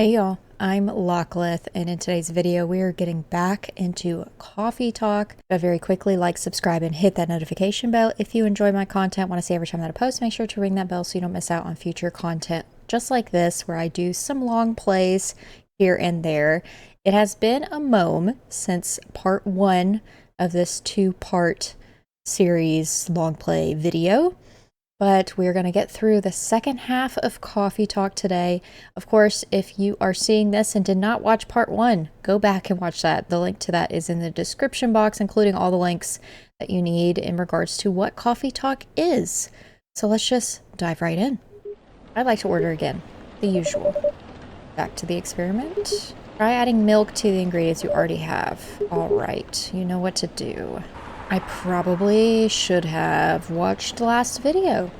Hey y'all, I'm Locklith, and in today's video we are getting back into coffee talk. Very quickly, like, subscribe, and hit that notification bell if you enjoy my content. Want to see every time that I post, make sure to ring that bell so you don't miss out on future content just like this, where I do some long plays here and there. It has been a mome since part 1 of this 2-part series long play video. But we're going to get through the second half of Coffee Talk today. Of course, if you are seeing this and did not watch part 1, go back and watch that. The link to that is in the description box, including all the links that you need in regards to what Coffee Talk is. So let's just dive right in. I'd like to order again, the usual. Back to the experiment. Try adding milk to the ingredients you already have. All right, you know what to do. I probably should have watched the last video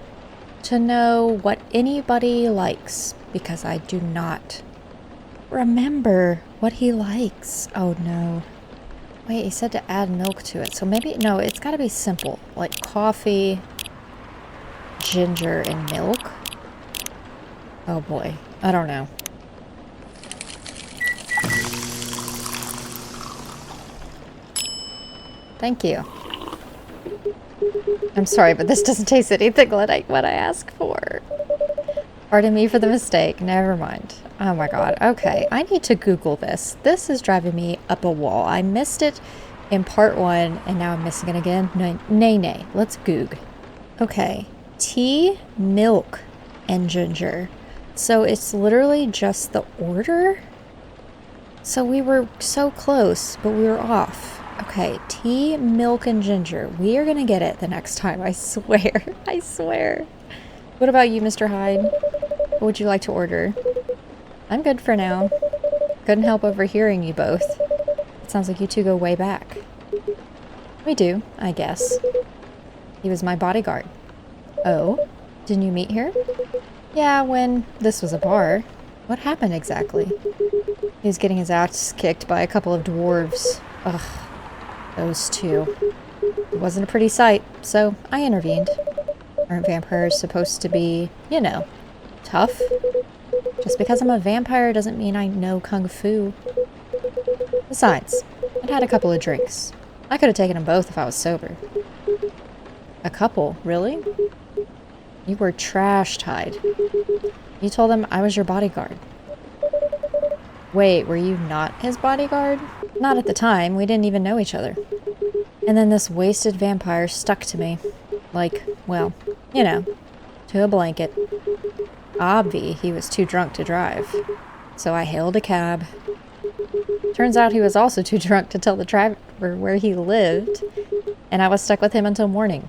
to know what anybody likes, because I do not remember what he likes. Oh no. Wait, he said to add milk to it. So maybe, no, it's gotta be simple. Like coffee, ginger, and milk. Oh boy, I don't know. Thank you. I'm sorry, but this doesn't taste anything like what I asked for. Pardon me for the mistake. Never mind. Oh my god. Okay, I need to Google this. This is driving me up a wall. I missed it in part 1, and now I'm missing it again. Nay. Let's Goog. Okay. Tea, milk, and ginger. So it's literally just the order? So we were so close, but we were off. Okay, tea, milk, and ginger. We are gonna get it the next time, I swear. I swear. What about you, Mr. Hyde? What would you like to order? I'm good for now. Couldn't help overhearing you both. It sounds like you two go way back. We do, I guess. He was my bodyguard. Oh? Didn't you meet here? Yeah, when this was a bar. What happened exactly? He was getting his ass kicked by a couple of dwarves. Ugh. Those two. It wasn't a pretty sight, so I intervened. Aren't vampires supposed to be, you know, tough? Just because I'm a vampire doesn't mean I know kung fu. Besides, I'd had a couple of drinks. I could have taken them both if I was sober. A couple? Really? You were trashed, Hyde. You told them I was your bodyguard. Wait, were you not his bodyguard? Not at the time. We didn't even know each other. And then this wasted vampire stuck to me. Like, well, you know, to a blanket. Obvi, he was too drunk to drive. So I hailed a cab. Turns out he was also too drunk to tell the driver where he lived. And I was stuck with him until morning.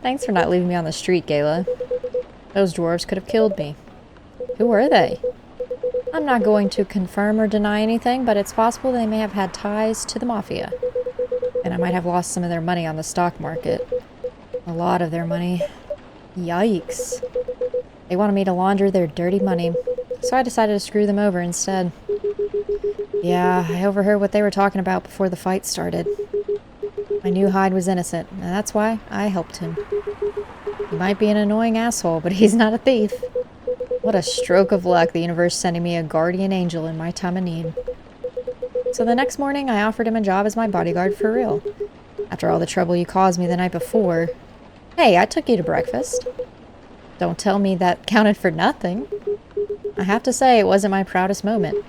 Thanks for not leaving me on the street, Gayla. Those dwarves could have killed me. Who were they? I'm not going to confirm or deny anything, but it's possible they may have had ties to the mafia. And I might have lost some of their money on the stock market. A lot of their money. Yikes. They wanted me to launder their dirty money, so I decided to screw them over instead. Yeah, I overheard what they were talking about before the fight started. I knew Hyde was innocent, and that's why I helped him. He might be an annoying asshole, but he's not a thief. What a stroke of luck, the universe sending me a guardian angel in my time of need. So the next morning, I offered him a job as my bodyguard for real. After all the trouble you caused me the night before. Hey, I took you to breakfast. Don't tell me that counted for nothing. I have to say, it wasn't my proudest moment.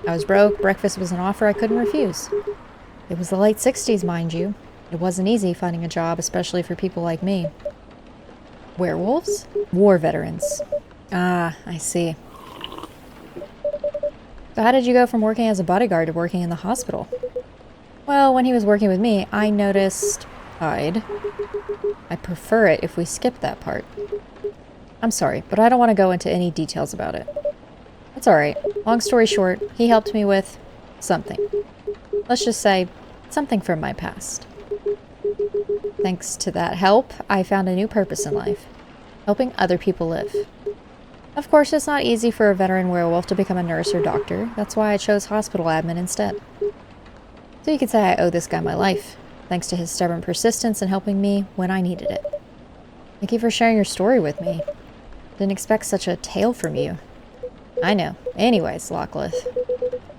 I was broke, breakfast was an offer I couldn't refuse. It was the late 60s, mind you. It wasn't easy finding a job, especially for people like me. Werewolves? War veterans. Ah, I see. So how did you go from working as a bodyguard to working in the hospital? Well, when he was working with me, I noticed Hyde. I prefer it if we skip that part. I'm sorry, but I don't want to go into any details about it. That's alright. Long story short, he helped me with something. Let's just say, something from my past. Thanks to that help, I found a new purpose in life. Helping other people live. Of course, it's not easy for a veteran werewolf to become a nurse or doctor. That's why I chose hospital admin instead. So you could say I owe this guy my life, thanks to his stubborn persistence in helping me when I needed it. Thank you for sharing your story with me. Didn't expect such a tale from you. I know. Anyways, Lockleth,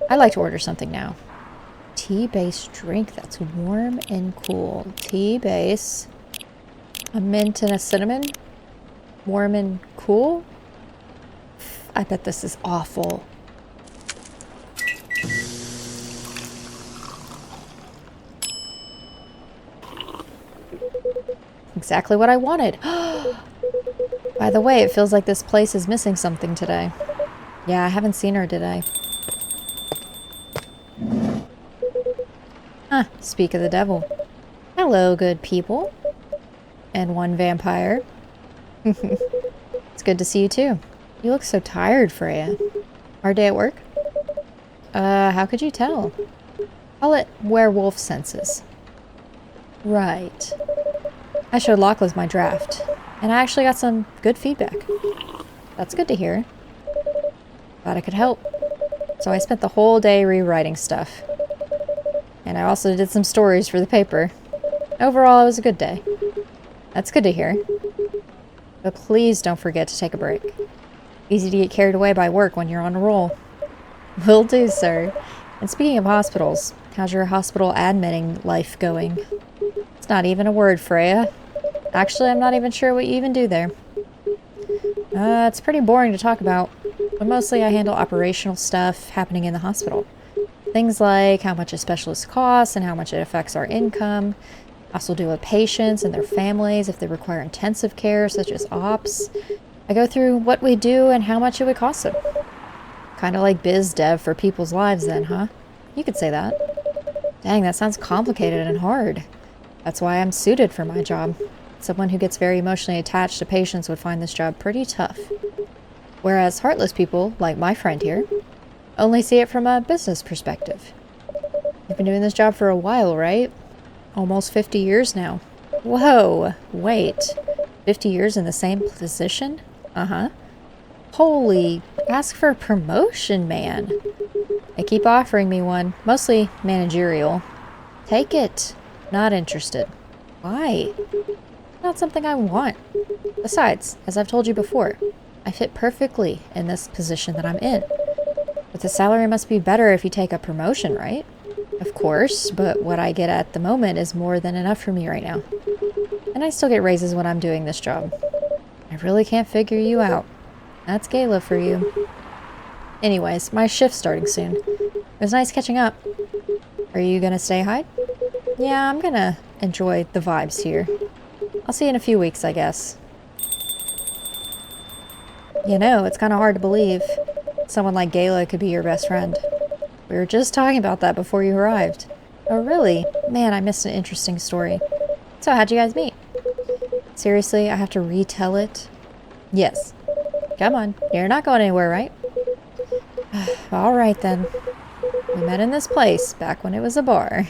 I'd like to order something now. Tea-based drink that's warm and cool. Tea base. A mint and a cinnamon. Warm and cool? I bet this is awful. Exactly what I wanted. By the way, it feels like this place is missing something today. Yeah, I haven't seen her today. Huh, speak of the devil. Hello, good people. And one vampire. It's good to see you too. You look so tired, Freya. Hard day at work? How could you tell? Call it werewolf senses. Right. I showed Lockleth my draft, and I actually got some good feedback. That's good to hear. Thought I could help. So I spent the whole day rewriting stuff. And I also did some stories for the paper. Overall, it was a good day. That's good to hear. But please don't forget to take a break. Easy to get carried away by work when you're on a roll. Will do, sir. And speaking of hospitals, how's your hospital admitting life going? It's not even a word, Freya. Actually, I'm not even sure what you even do there. It's pretty boring to talk about. But mostly I handle operational stuff happening in the hospital. Things like how much a specialist costs and how much it affects our income. I also deal with patients and their families if they require intensive care, such as ops. I go through what we do and how much it would cost them. Kind of like biz dev for people's lives then, huh? You could say that. Dang, that sounds complicated and hard. That's why I'm suited for my job. Someone who gets very emotionally attached to patients would find this job pretty tough. Whereas heartless people, like my friend here, only see it from a business perspective. You've been doing this job for a while, right? Almost 50 years now. Whoa, wait. 50 years in the same position? Uh-huh. Holy, ask for a promotion, man. They keep offering me one, mostly managerial. Take it. Not interested. Why? Not something I want. Besides, as I've told you before, I fit perfectly in this position that I'm in. But the salary must be better if you take a promotion, right? Of course, but what I get at the moment is more than enough for me right now. And I still get raises when I'm doing this job. I really can't figure you out. That's Gala for you. Anyways, my shift's starting soon. It was nice catching up. Are you gonna stay hide? Yeah, I'm gonna enjoy the vibes here. I'll see you in a few weeks, I guess. You know, it's kind of hard to believe someone like Gala could be your best friend. We were just talking about that before you arrived. Oh, really? Man, I missed an interesting story. So, how'd you guys meet? Seriously, I have to retell it? Yes. Come on, you're not going anywhere, right? Alright then. We met in this place, back when it was a bar.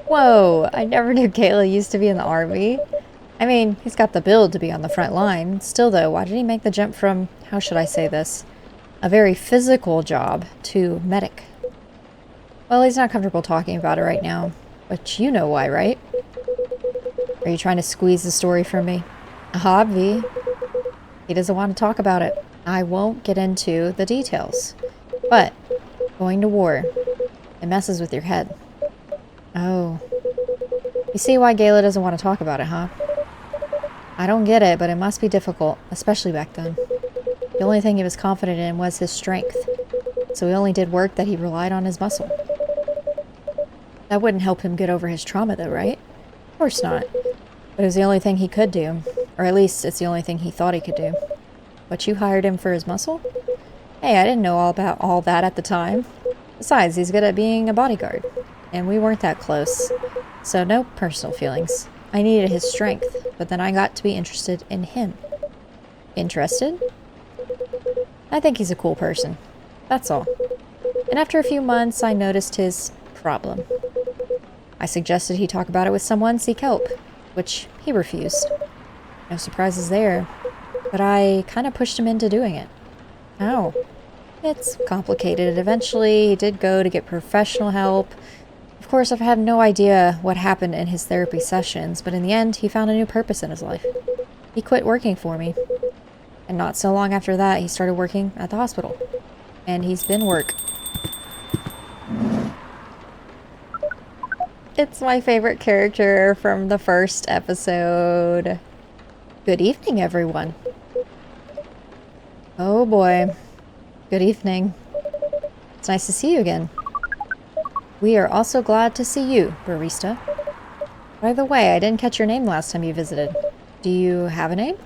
Whoa, I never knew Gala used to be in the army. I mean, he's got the build to be on the front line. Still though, why did he make the jump from, how should I say this, a very physical job to medic? Well, he's not comfortable talking about it right now. But you know why, right? Are you trying to squeeze the story from me? Obvi. He doesn't want to talk about it. I won't get into the details. But, going to war, it messes with your head. Oh. You see why Gala doesn't want to talk about it, huh? I don't get it, but it must be difficult, especially back then. The only thing he was confident in was his strength, so he only did work that he relied on his muscle. That wouldn't help him get over his trauma though, right? Of course not. But it was the only thing he could do, or at least it's the only thing he thought he could do. But you hired him for his muscle? Hey, I didn't know all about all that at the time. Besides, he's good at being a bodyguard, and we weren't that close, so no personal feelings. I needed his strength, but then I got to be interested in him. Interested? I think he's a cool person. That's all. And after a few months, I noticed his problem. I suggested he talk about it with someone, seek help, which he refused. No surprises there, but I kind of pushed him into doing it. How? It's complicated. Eventually, he did go to get professional help. Of course, I've had no idea what happened in his therapy sessions, but in the end, he found a new purpose in his life. He quit working for me. And not so long after that, he started working at the hospital. And he's been work. It's my favorite character from the first episode. Good evening, everyone. Oh boy. Good evening. It's nice to see you again. We are also glad to see you, barista. By the way, I didn't catch your name last time you visited. Do you have a name?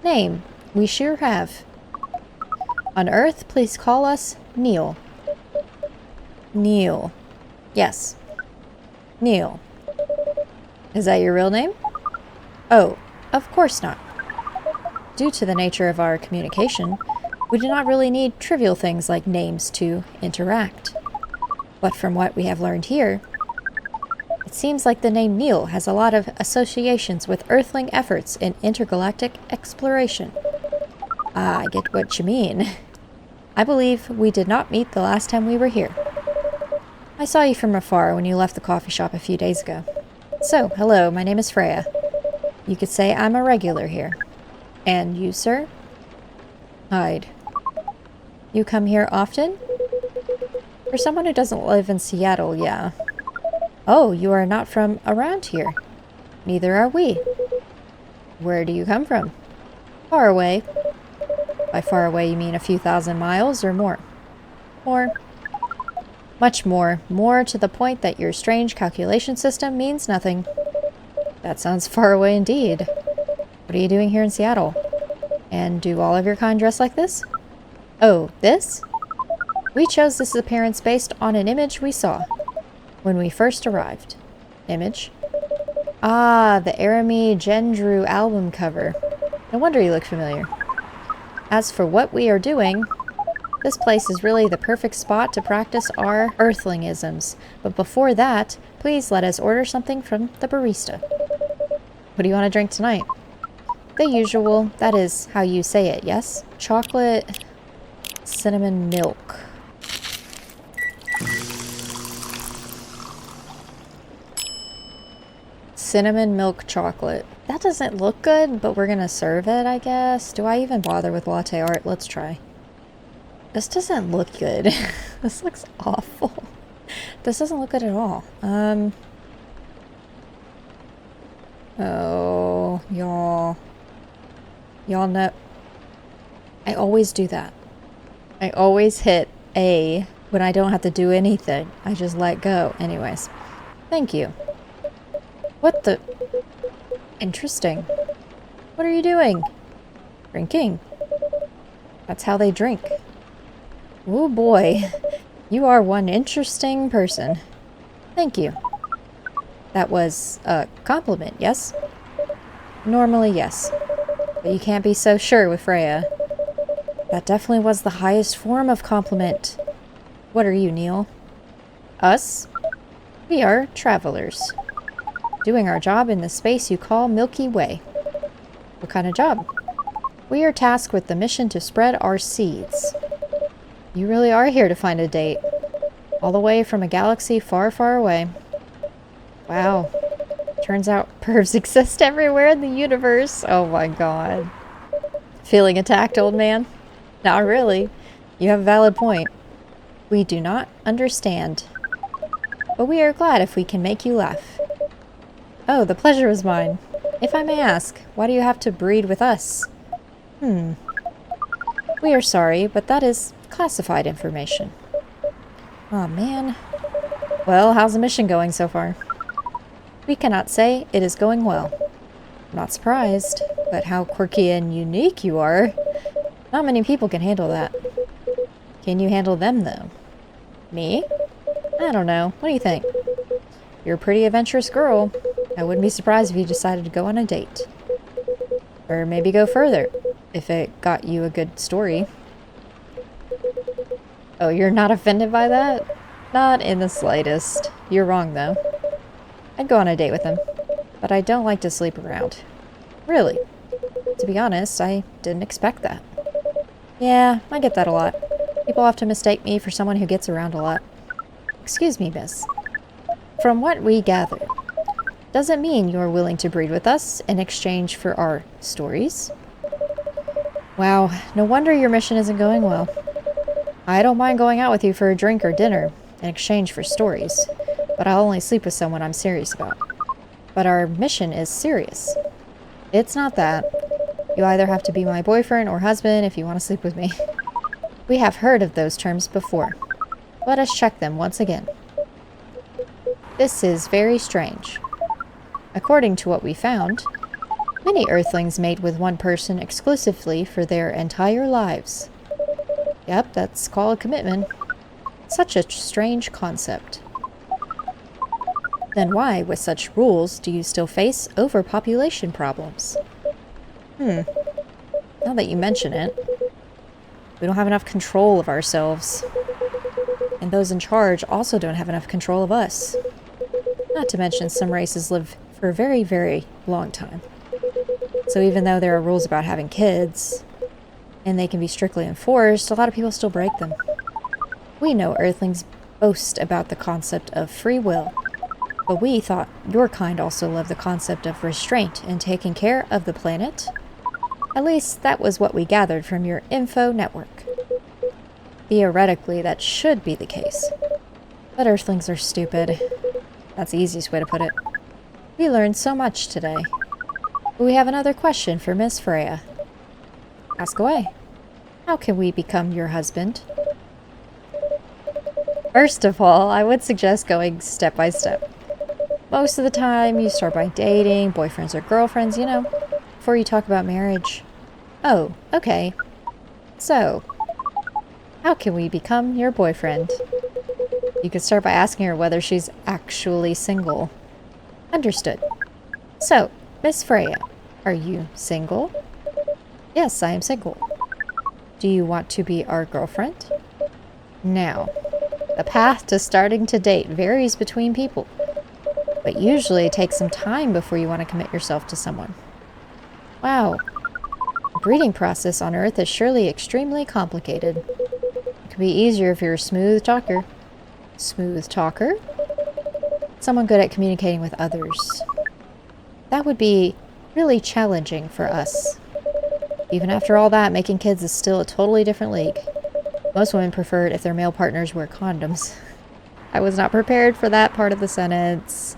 Name. We sure have. On Earth, please call us Neil. Neil. Yes. Neil. Is that your real name? Oh, of course not. Due to the nature of our communication, we do not really need trivial things like names to interact. But from what we have learned here, it seems like the name Neil has a lot of associations with Earthling efforts in intergalactic exploration. Ah, I get what you mean. I believe we did not meet the last time we were here. I saw you from afar when you left the coffee shop a few days ago. So, hello, my name is Freya. You could say I'm a regular here. And you, sir? Hyde. You come here often? For someone who doesn't live in Seattle, yeah. Oh, you are not from around here. Neither are we. Where do you come from? Far away. By far away, you mean a few thousand miles or more? More. Much more. More to the point that your strange calculation system means nothing. That sounds far away indeed. What are you doing here in Seattle? And do all of your kind dress like this? Oh, this? We chose this appearance based on an image we saw when we first arrived. Image? Ah, the Arami Gendru album cover. No wonder you look familiar. As for what we are doing, this place is really the perfect spot to practice our Earthlingisms. But before that, please let us order something from the barista. What do you want to drink tonight? The usual. That is how you say it, yes? Chocolate, cinnamon milk. Cinnamon milk chocolate. That doesn't look good, but we're gonna serve it, I guess. Do I even bother with latte art? Let's try. This doesn't look good. This looks awful. This doesn't look good at all. Oh, y'all. Y'all know. I always do that. I always hit A when I don't have to do anything. I just let go. Anyways. Thank you. What the? Interesting. What are you doing? Drinking. That's how they drink. Oh boy. You are one interesting person. Thank you. That was a compliment, yes? Normally, yes. But you can't be so sure with Freya. That definitely was the highest form of compliment. What are you, Neil? Us? We are travelers. Doing our job in the space you call Milky Way. What kind of job? We are tasked with the mission to spread our seeds. You really are here to find a date. All the way from a galaxy far, far away. Wow. Turns out pervs exist everywhere in the universe. Oh my god. Feeling attacked, old man? Not really. You have a valid point. We do not understand. But we are glad if we can make you laugh. Oh, the pleasure was mine. If I may ask, why do you have to breed with us? We are sorry, but that is classified information. Aw, man. Well, how's the mission going so far? We cannot say it is going well. I'm not surprised, but how quirky and unique you are. Not many people can handle that. Can you handle them, though? Me? I don't know. What do you think? You're a pretty adventurous girl. I wouldn't be surprised if you decided to go on a date. Or maybe go further, if it got you a good story. Oh, you're not offended by that? Not in the slightest. You're wrong, though. I'd go on a date with him, but I don't like to sleep around. Really? To be honest, I didn't expect that. Yeah, I get that a lot. People often mistake me for someone who gets around a lot. Excuse me, miss. From what we gather, does it mean you're willing to breed with us in exchange for our stories? Wow, no wonder your mission isn't going well. I don't mind going out with you for a drink or dinner in exchange for stories, but I'll only sleep with someone I'm serious about. But our mission is serious. It's not that. You either have to be my boyfriend or husband if you want to sleep with me. We have heard of those terms before. Let us check them once again. This is very strange. According to what we found, many Earthlings mate with one person exclusively for their entire lives. Yep, that's called commitment. Such a strange concept. Then why, with such rules, do you still face overpopulation problems? Now that you mention it, we don't have enough control of ourselves. And those in charge also don't have enough control of us. Not to mention some races live for a very, very long time. So even though there are rules about having kids, and they can be strictly enforced, a lot of people still break them. We know Earthlings boast about the concept of free will, but we thought your kind also loved the concept of restraint and taking care of the planet. At least that was what we gathered from your info network. Theoretically, that should be the case. But Earthlings are stupid. That's the easiest way to put it. We learned so much today. But we have another question for Miss Freya. Ask away. How can we become your husband? First of all, I would suggest going step by step. Most of the time, you start by dating, boyfriends or girlfriends, you know, before you talk about marriage. Oh, okay. So, how can we become your boyfriend? You could start by asking her whether she's actually single. Understood. So, Miss Freya, are you single? Yes, I am single. Do you want to be our girlfriend? Now, the path to starting to date varies between people, but usually it takes some time before you want to commit yourself to someone. Wow. The breeding process on Earth is surely extremely complicated. It could be easier if you're a smooth talker. Smooth talker? Someone good at communicating with others. That would be really challenging for us. Even after all that, making kids is still a totally different league. Most women prefer it if their male partners wear condoms. I was not prepared for that part of the sentence.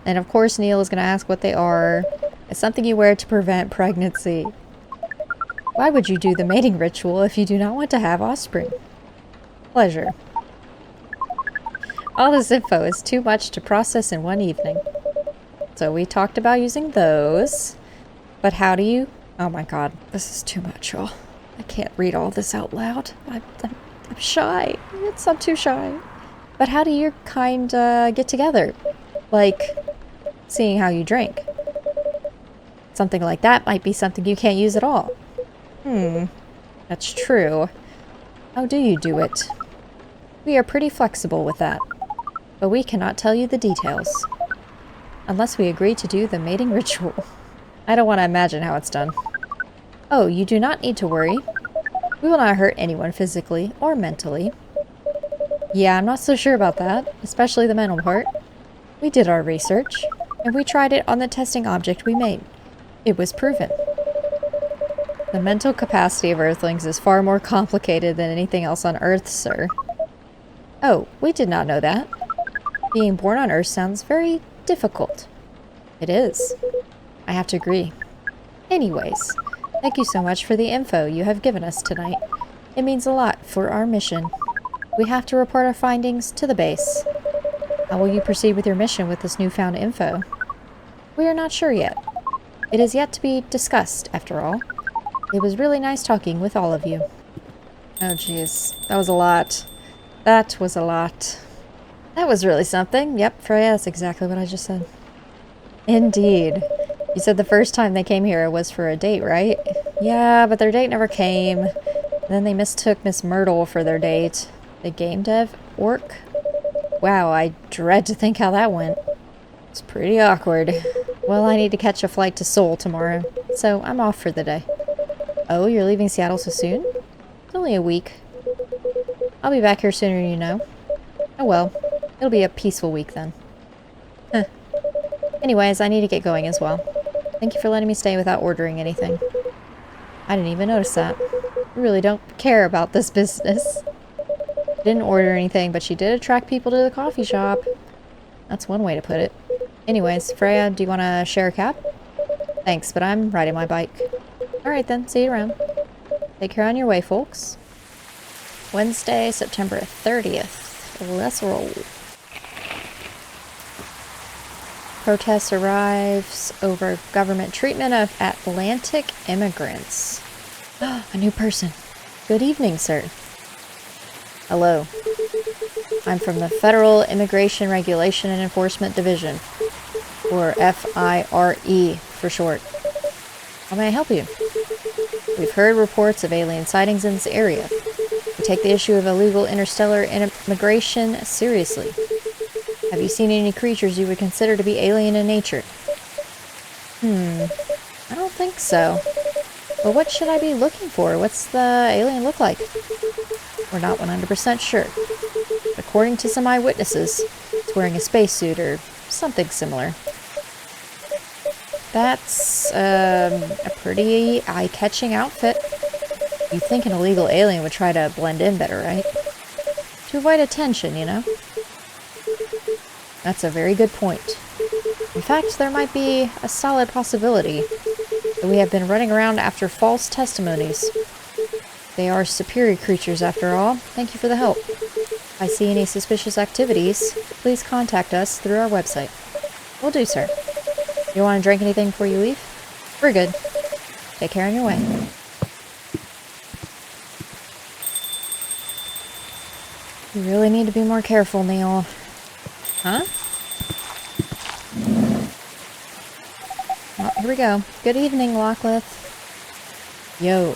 And of course Neil is going to ask what they are. It's something you wear to prevent pregnancy. Why would you do the mating ritual if you do not want to have offspring? Pleasure. All this info is too much to process in one evening. So we talked about using those. But how do you... Oh my god, this is too much, y'all. I can't read all this out loud. I'm shy. I'm too shy. But how do your kind get together? Like, seeing how you drink. Something like that might be something you can't use at all. That's true. How do you do it? We are pretty flexible with that. But we cannot tell you the details. Unless we agree to do the mating ritual. I don't want to imagine how it's done. Oh, you do not need to worry. We will not hurt anyone physically or mentally. Yeah, I'm not so sure about that, especially the mental part. We did our research, and we tried it on the testing object we made. It was proven. The mental capacity of Earthlings is far more complicated than anything else on Earth, sir. Oh, we did not know that. Being born on Earth sounds very difficult. It is. I have to agree. Anyways, thank you so much for the info you have given us tonight. It means a lot for our mission. We have to report our findings to the base. How will you proceed with your mission with this newfound info? We are not sure yet. It is yet to be discussed, after all. It was really nice talking with all of you. Oh jeez, that was a lot. That was a lot. That was really something. Yep, Freya, that's exactly what I just said. Indeed. You said the first time they came here was for a date, right? Yeah, but their date never came. And then they mistook Miss Myrtle for their date. The game dev orc? Wow, I dread to think how that went. It's pretty awkward. Well, I need to catch a flight to Seoul tomorrow, so I'm off for the day. Oh, you're leaving Seattle so soon? It's only a week. I'll be back here sooner than you know. Oh well, it'll be a peaceful week then. Huh. Anyways, I need to get going as well. Thank you for letting me stay without ordering anything. I didn't even notice that. I really don't care about this business. Didn't order anything, but she did attract people to the coffee shop. That's one way to put it. Anyways, Freya, do you want to share a cab? Thanks, but I'm riding my bike. Alright then, see you around. Take care on your way, folks. Wednesday, September 30th. Let's roll. Protest arrives over government treatment of Atlantic immigrants. A new person. Good evening, sir. Hello. I'm from the Federal Immigration Regulation and Enforcement Division, or FIRE for short. How may I help you? We've heard reports of alien sightings in this area. We take the issue of illegal interstellar immigration seriously. Have you seen any creatures you would consider to be alien in nature? I don't think so. But what should I be looking for? What's the alien look like? We're not 100% sure. According to some eyewitnesses, it's wearing a spacesuit or something similar. That's a pretty eye-catching outfit. You'd think an illegal alien would try to blend in better, right? To avoid attention, you know? That's a very good point. In fact, there might be a solid possibility that we have been running around after false testimonies. They are superior creatures after all. Thank you for the help. If I see any suspicious activities, please contact us through our website. Will do, sir. You want to drink anything before you leave? We're good. Take care on your way. You really need to be more careful, Neil. Huh? Oh, here we go. Good evening, Lockleth. Yo.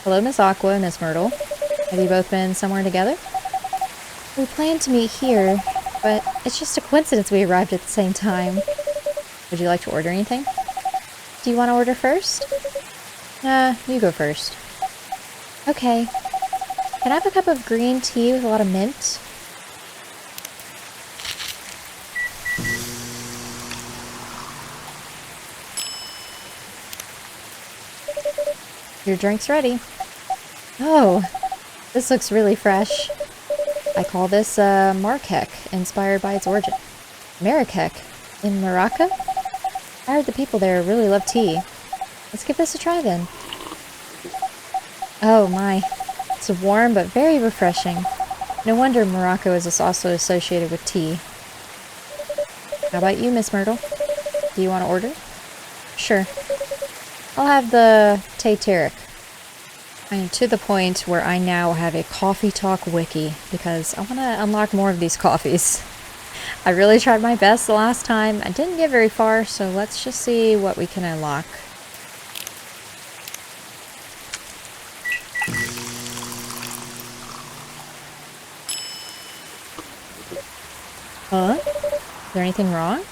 Hello, Miss Aqua and Miss Myrtle. Have you both been somewhere together? We planned to meet here, but it's just a coincidence we arrived at the same time. Would you like to order anything? Do you want to order first? You go first. Okay. Can I have a cup of green tea with a lot of mint? Your drink's ready. Oh, this looks really fresh. I call this Marquek, inspired by its origin. Marrakech? In Morocco? I heard the people there really love tea. Let's give this a try then. Oh my, it's warm but very refreshing. No wonder Morocco is also associated with tea. How about you, Miss Myrtle? Do you want to order? Sure. I'll have the Tay-Tarek. I am to the point where I now have a coffee talk wiki because I want to unlock more of these coffees. I really tried my best the last time. I didn't get very far, so let's just see what we can unlock. Huh? Is there anything wrong?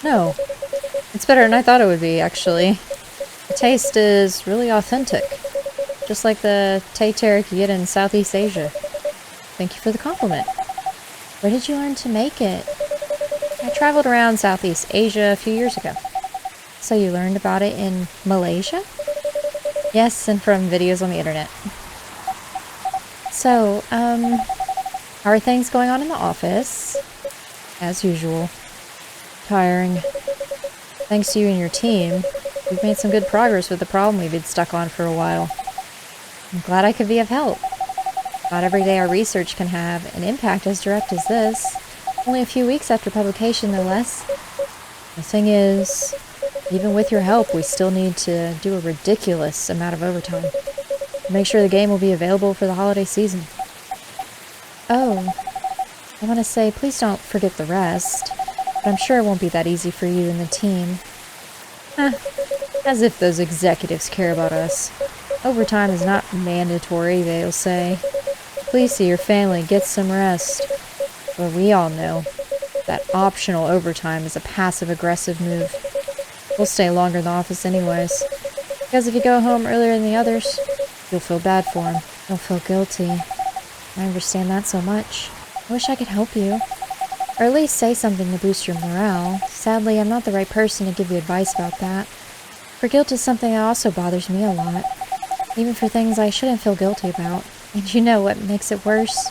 No. It's better than I thought it would be, actually. The taste is really authentic. Just like the Tay-Tarek you get in Southeast Asia. Thank you for the compliment. Where did you learn to make it? I traveled around Southeast Asia a few years ago. So you learned about it in Malaysia? Yes, and from videos on the internet. So, how are things going on in the office? As usual. Tiring. Thanks to you and your team, we've made some good progress with the problem we've been stuck on for a while. I'm glad I could be of help. Not every day our research can have an impact as direct as this. Only a few weeks after publication, no less. The thing is, even with your help, we still need to do a ridiculous amount of overtime. Make sure the game will be available for the holiday season. Oh, I want to say please don't forget the rest, but I'm sure it won't be that easy for you and the team. As if those executives care about us. Overtime is not mandatory, they'll say. Please see your family, get some rest. But we all know that optional overtime is a passive-aggressive move. We'll stay longer in the office anyways. Because if you go home earlier than the others, you'll feel bad for them. You'll feel guilty. I understand that so much. I wish I could help you. Or at least say something to boost your morale. Sadly, I'm not the right person to give you advice about that. For guilt is something that also bothers me a lot. Even for things I shouldn't feel guilty about. And you know what makes it worse?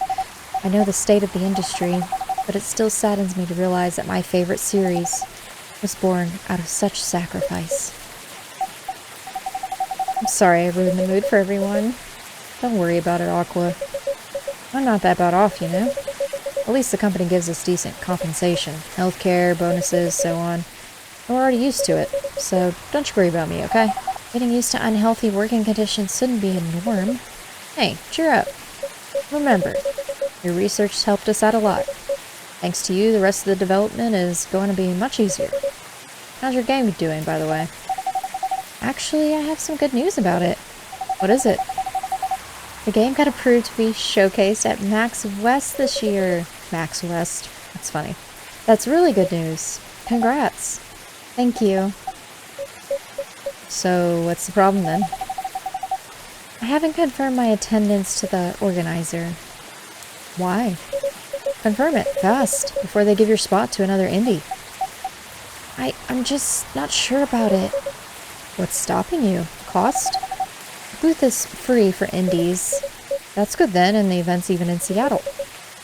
I know the state of the industry, but it still saddens me to realize that my favorite series was born out of such sacrifice. I'm sorry I ruined the mood for everyone. Don't worry about it, Aqua. I'm not that bad off, you know? At least the company gives us decent compensation. Healthcare, bonuses, so on. And we're already used to it, so don't you worry about me, okay? Getting used to unhealthy working conditions shouldn't be a norm. Hey, cheer up. Remember, your research has helped us out a lot. Thanks to you, the rest of the development is going to be much easier. How's your game doing, by the way? Actually, I have some good news about it. What is it? The game got approved to be showcased at Max West this year. Max West. That's funny. That's really good news. Congrats. Thank you. So, what's the problem then? I haven't confirmed my attendance to the organizer. Why? Confirm it, fast, before they give your spot to another indie. I'm just not sure about it. What's stopping you? Cost? The booth is free for indies. That's good then, and the event's even in Seattle.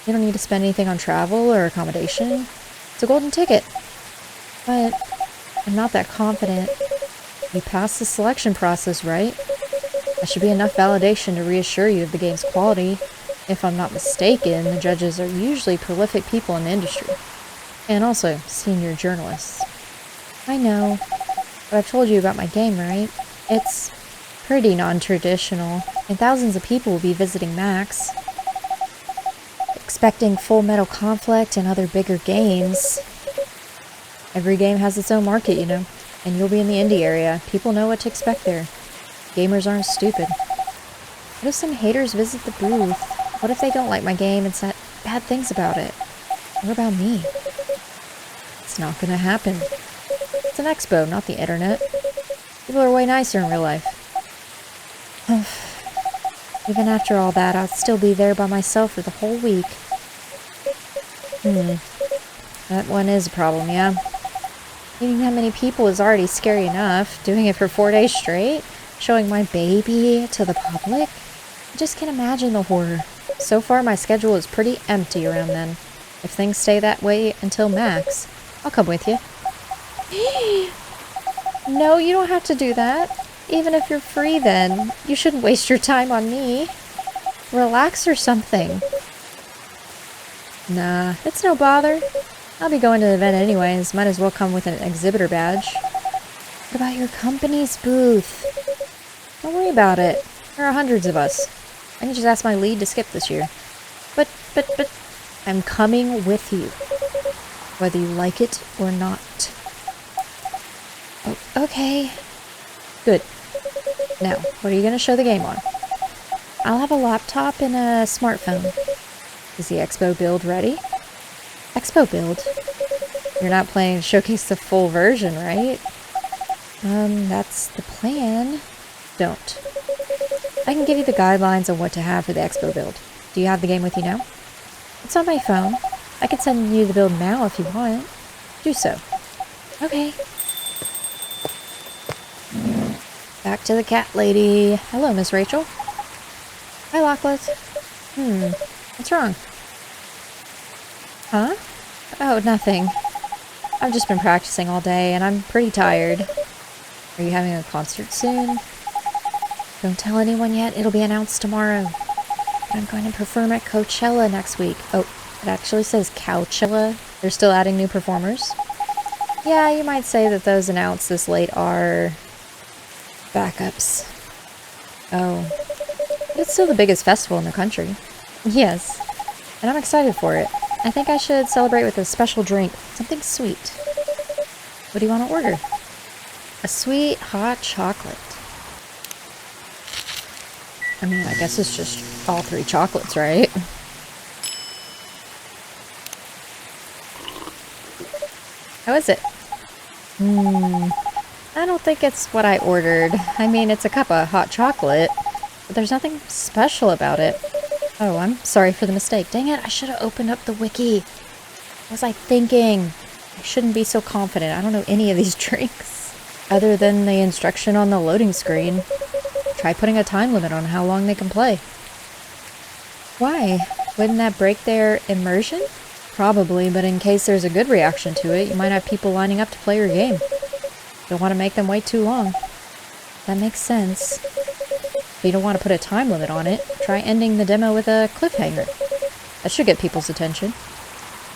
You don't need to spend anything on travel or accommodation. It's a golden ticket. But I'm not that confident. You passed the selection process, right? That should be enough validation to reassure you of the game's quality. If I'm not mistaken, the judges are usually prolific people in the industry. And also, senior journalists. I know. But I've told you about my game, right? It's pretty non-traditional, and thousands of people will be visiting Max. Expecting Full Metal Conflict and other bigger games. Every game has its own market, you know. And you'll be in the indie area. People know what to expect there. Gamers aren't stupid. What if some haters visit the booth? What if they don't like my game and say bad things about it? What about me? It's not gonna happen. It's an expo, not the internet. People are way nicer in real life. Even after all that, I'll still be there by myself for the whole week. That one is a problem, yeah. Meeting that many people is already scary enough. Doing it for 4 days straight? Showing my baby to the public? I just can't imagine the horror. So far, my schedule is pretty empty around then. If things stay that way until Max, I'll come with you. No, you don't have to do that. Even if you're free then, you shouldn't waste your time on me. Relax or something. Nah, it's no bother. I'll be going to the event anyways. Might as well come with an exhibitor badge. What about your company's booth? Don't worry about it. There are hundreds of us. I can just ask my lead to skip this year. But, I'm coming with you. Whether you like it or not. Oh, okay. Good. Now, what are you going to show the game on? I'll have a laptop and a smartphone. Is the expo build ready? Expo build? You're not planning to showcase the full version, right? That's the plan. Don't. I can give you the guidelines on what to have for the expo build. Do you have the game with you now? It's on my phone. I can send you the build now if you want. Do so. Okay. Back to the cat lady. Hello, Miss Rachel. Hi, Lockwood. What's wrong? Huh? Oh, nothing. I've just been practicing all day, and I'm pretty tired. Are you having a concert soon? Don't tell anyone yet. It'll be announced tomorrow. But I'm going to perform at Coachella next week. Oh, it actually says Coachella. They're still adding new performers. Yeah, you might say that those announced this late are backups. Oh. But it's still the biggest festival in the country. Yes. And I'm excited for it. I think I should celebrate with a special drink. Something sweet. What do you want to order? A sweet hot chocolate. I mean, I guess it's just all 3 chocolates, right? How is it? I don't think it's what I ordered. I mean, it's a cup of hot chocolate, but there's nothing special about it. Oh, I'm sorry for the mistake. Dang it, I should have opened up the wiki. What was I thinking? I shouldn't be so confident. I don't know any of these drinks. Other than the instruction on the loading screen. Try putting a time limit on how long they can play. Why? Wouldn't that break their immersion? Probably, but in case there's a good reaction to it, you might have people lining up to play your game. Don't want to make them wait too long. That makes sense. If you don't want to put a time limit on it, try ending the demo with a cliffhanger. That should get people's attention.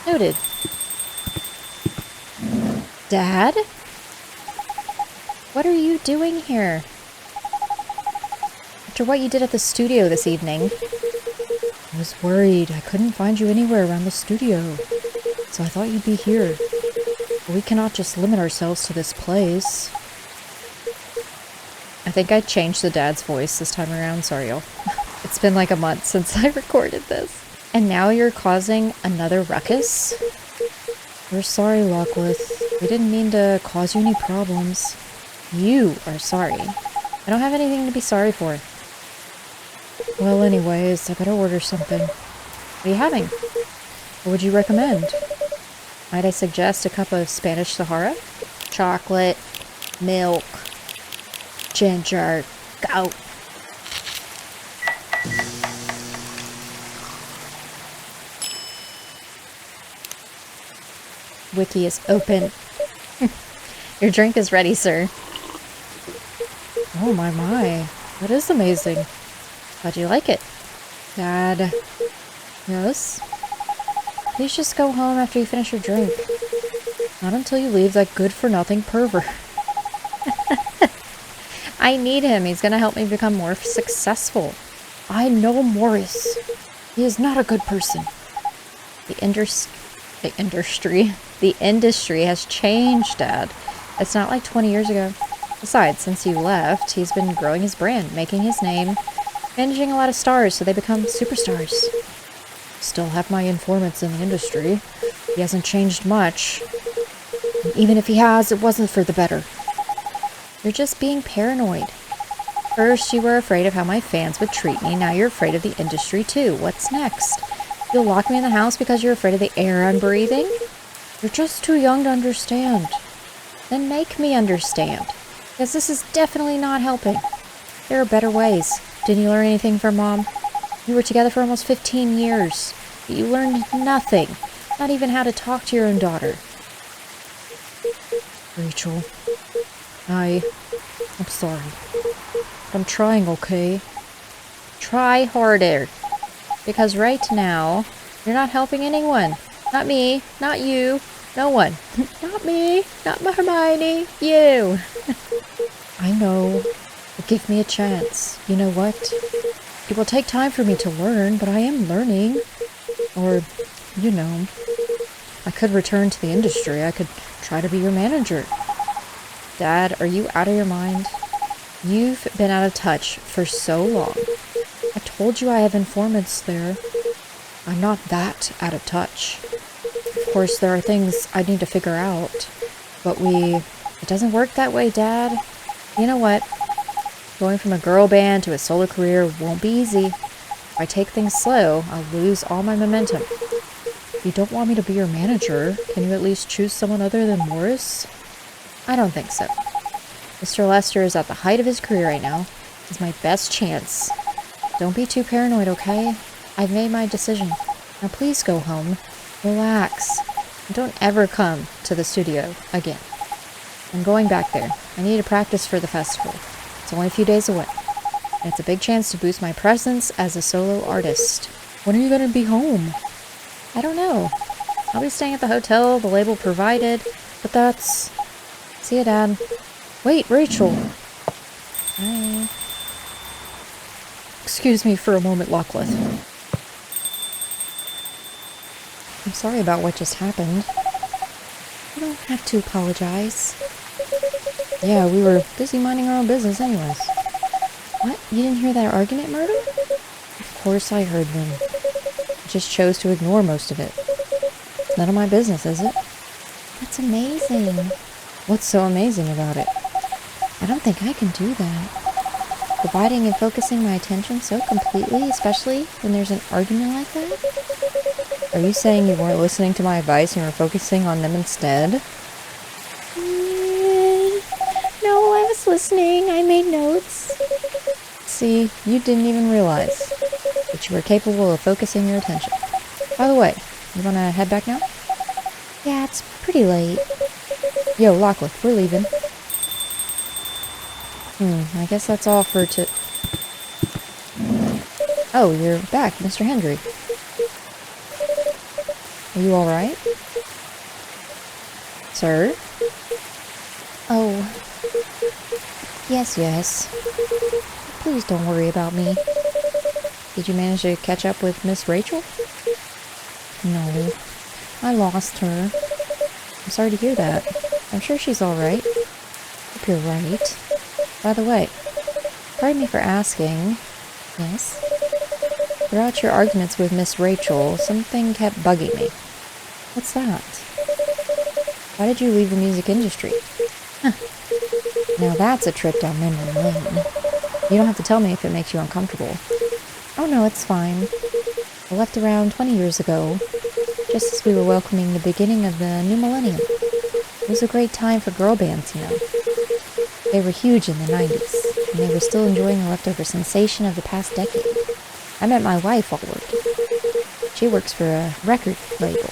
Noted. Dad? What are you doing here? After what you did at the studio this evening. I was worried. I couldn't find you anywhere around the studio. So I thought you'd be here. But we cannot just limit ourselves to this place. I think I changed the dad's voice this time around. Sorry, y'all. It's been like a month since I recorded this. And now you're causing another ruckus? We're sorry, Lockwood. We didn't mean to cause you any problems. You are sorry. I don't have anything to be sorry for. Well, anyways, I better order something. What are you having? What would you recommend? Might I suggest a cup of Spanish Sahara? Chocolate, milk, ginger, go. Wiki is open. Your drink is ready, sir. Oh my. That is amazing. How'd you like it? Dad. Yes? Please just go home after you finish your drink. Not until you leave that good-for-nothing pervert. I need him. He's gonna help me become more successful. I know Morris. He is not a good person. The industry has changed, Dad. It's not like 20 years ago. Besides, since you left, he's been growing his brand, making his name, managing a lot of stars so they become superstars. Still have my informants in the industry. He hasn't changed much. And even if he has, it wasn't for the better. You're just being paranoid. First, you were afraid of how my fans would treat me. Now you're afraid of the industry, too. What's next? You'll lock me in the house because you're afraid of the air I'm breathing? You're just too young to understand. Then make me understand. Because this is definitely not helping. There are better ways. Didn't you learn anything from Mom? You were together for almost 15 years. But you learned nothing. Not even how to talk to your own daughter. Rachel. I'm sorry. I'm trying, okay? Try harder. Because right now, you're not helping anyone. Not me. Not you. No one. Not me. Not Hermione. You. I know. But give me a chance. You know what? It will take time for me to learn, but I am learning. Or, you know, I could return to the industry. I could try to be your manager. Dad, are you out of your mind? You've been out of touch for so long. I told you I have informants there. I'm not that out of touch. Of course, there are things I need to figure out. But it doesn't work that way, Dad. You know what? Going from a girl band to a solo career won't be easy. If I take things slow, I'll lose all my momentum. If you don't want me to be your manager, can you at least choose someone other than Morris? I don't think so. Mr. Lester is at the height of his career right now. It's my best chance. Don't be too paranoid, okay? I've made my decision. Now please go home. Relax. And don't ever come to the studio again. I'm going back there. I need to practice for the festival. It's only a few days away. And it's a big chance to boost my presence as a solo artist. When are you going to be home? I don't know. I'll be staying at the hotel the label provided, but that's... See you, Dad. Wait, Rachel. Hi. Excuse me for a moment, Lockwood. I'm sorry about what just happened. You don't have to apologize. Yeah, we were busy minding our own business anyways. What? You didn't hear that argument, Myrtle? Of course I heard them. I just chose to ignore most of it. It's none of my business, is it? That's amazing. What's so amazing about it? I don't think I can do that. Dividing and focusing my attention so completely, especially when there's an argument like that? Are you saying you weren't listening to my advice and you were focusing on them instead? No, listening. I made notes. See, you didn't even realize that you were capable of focusing your attention. By the way, you want to head back now? Yeah, it's pretty late. Yo, Lockwood, we're leaving. I guess that's all for Oh, you're back, Mr. Hendry. Are you alright? Sir? Oh. Yes. Please don't worry about me. Did you manage to catch up with Miss Rachel? No. I lost her. I'm sorry to hear that. I'm sure she's alright. Hope you're right. By the way, pardon me for asking. Yes? Throughout your arguments with Miss Rachel, something kept bugging me. What's that? Why did you leave the music industry? Huh. Now that's a trip down memory lane. You don't have to tell me if it makes you uncomfortable. Oh no, it's fine. I left around 20 years ago, just as we were welcoming the beginning of the new millennium. It was a great time for girl bands, you know. They were huge in the 90s, and they were still enjoying the leftover sensation of the past decade. I met my wife while working. She works for a record label,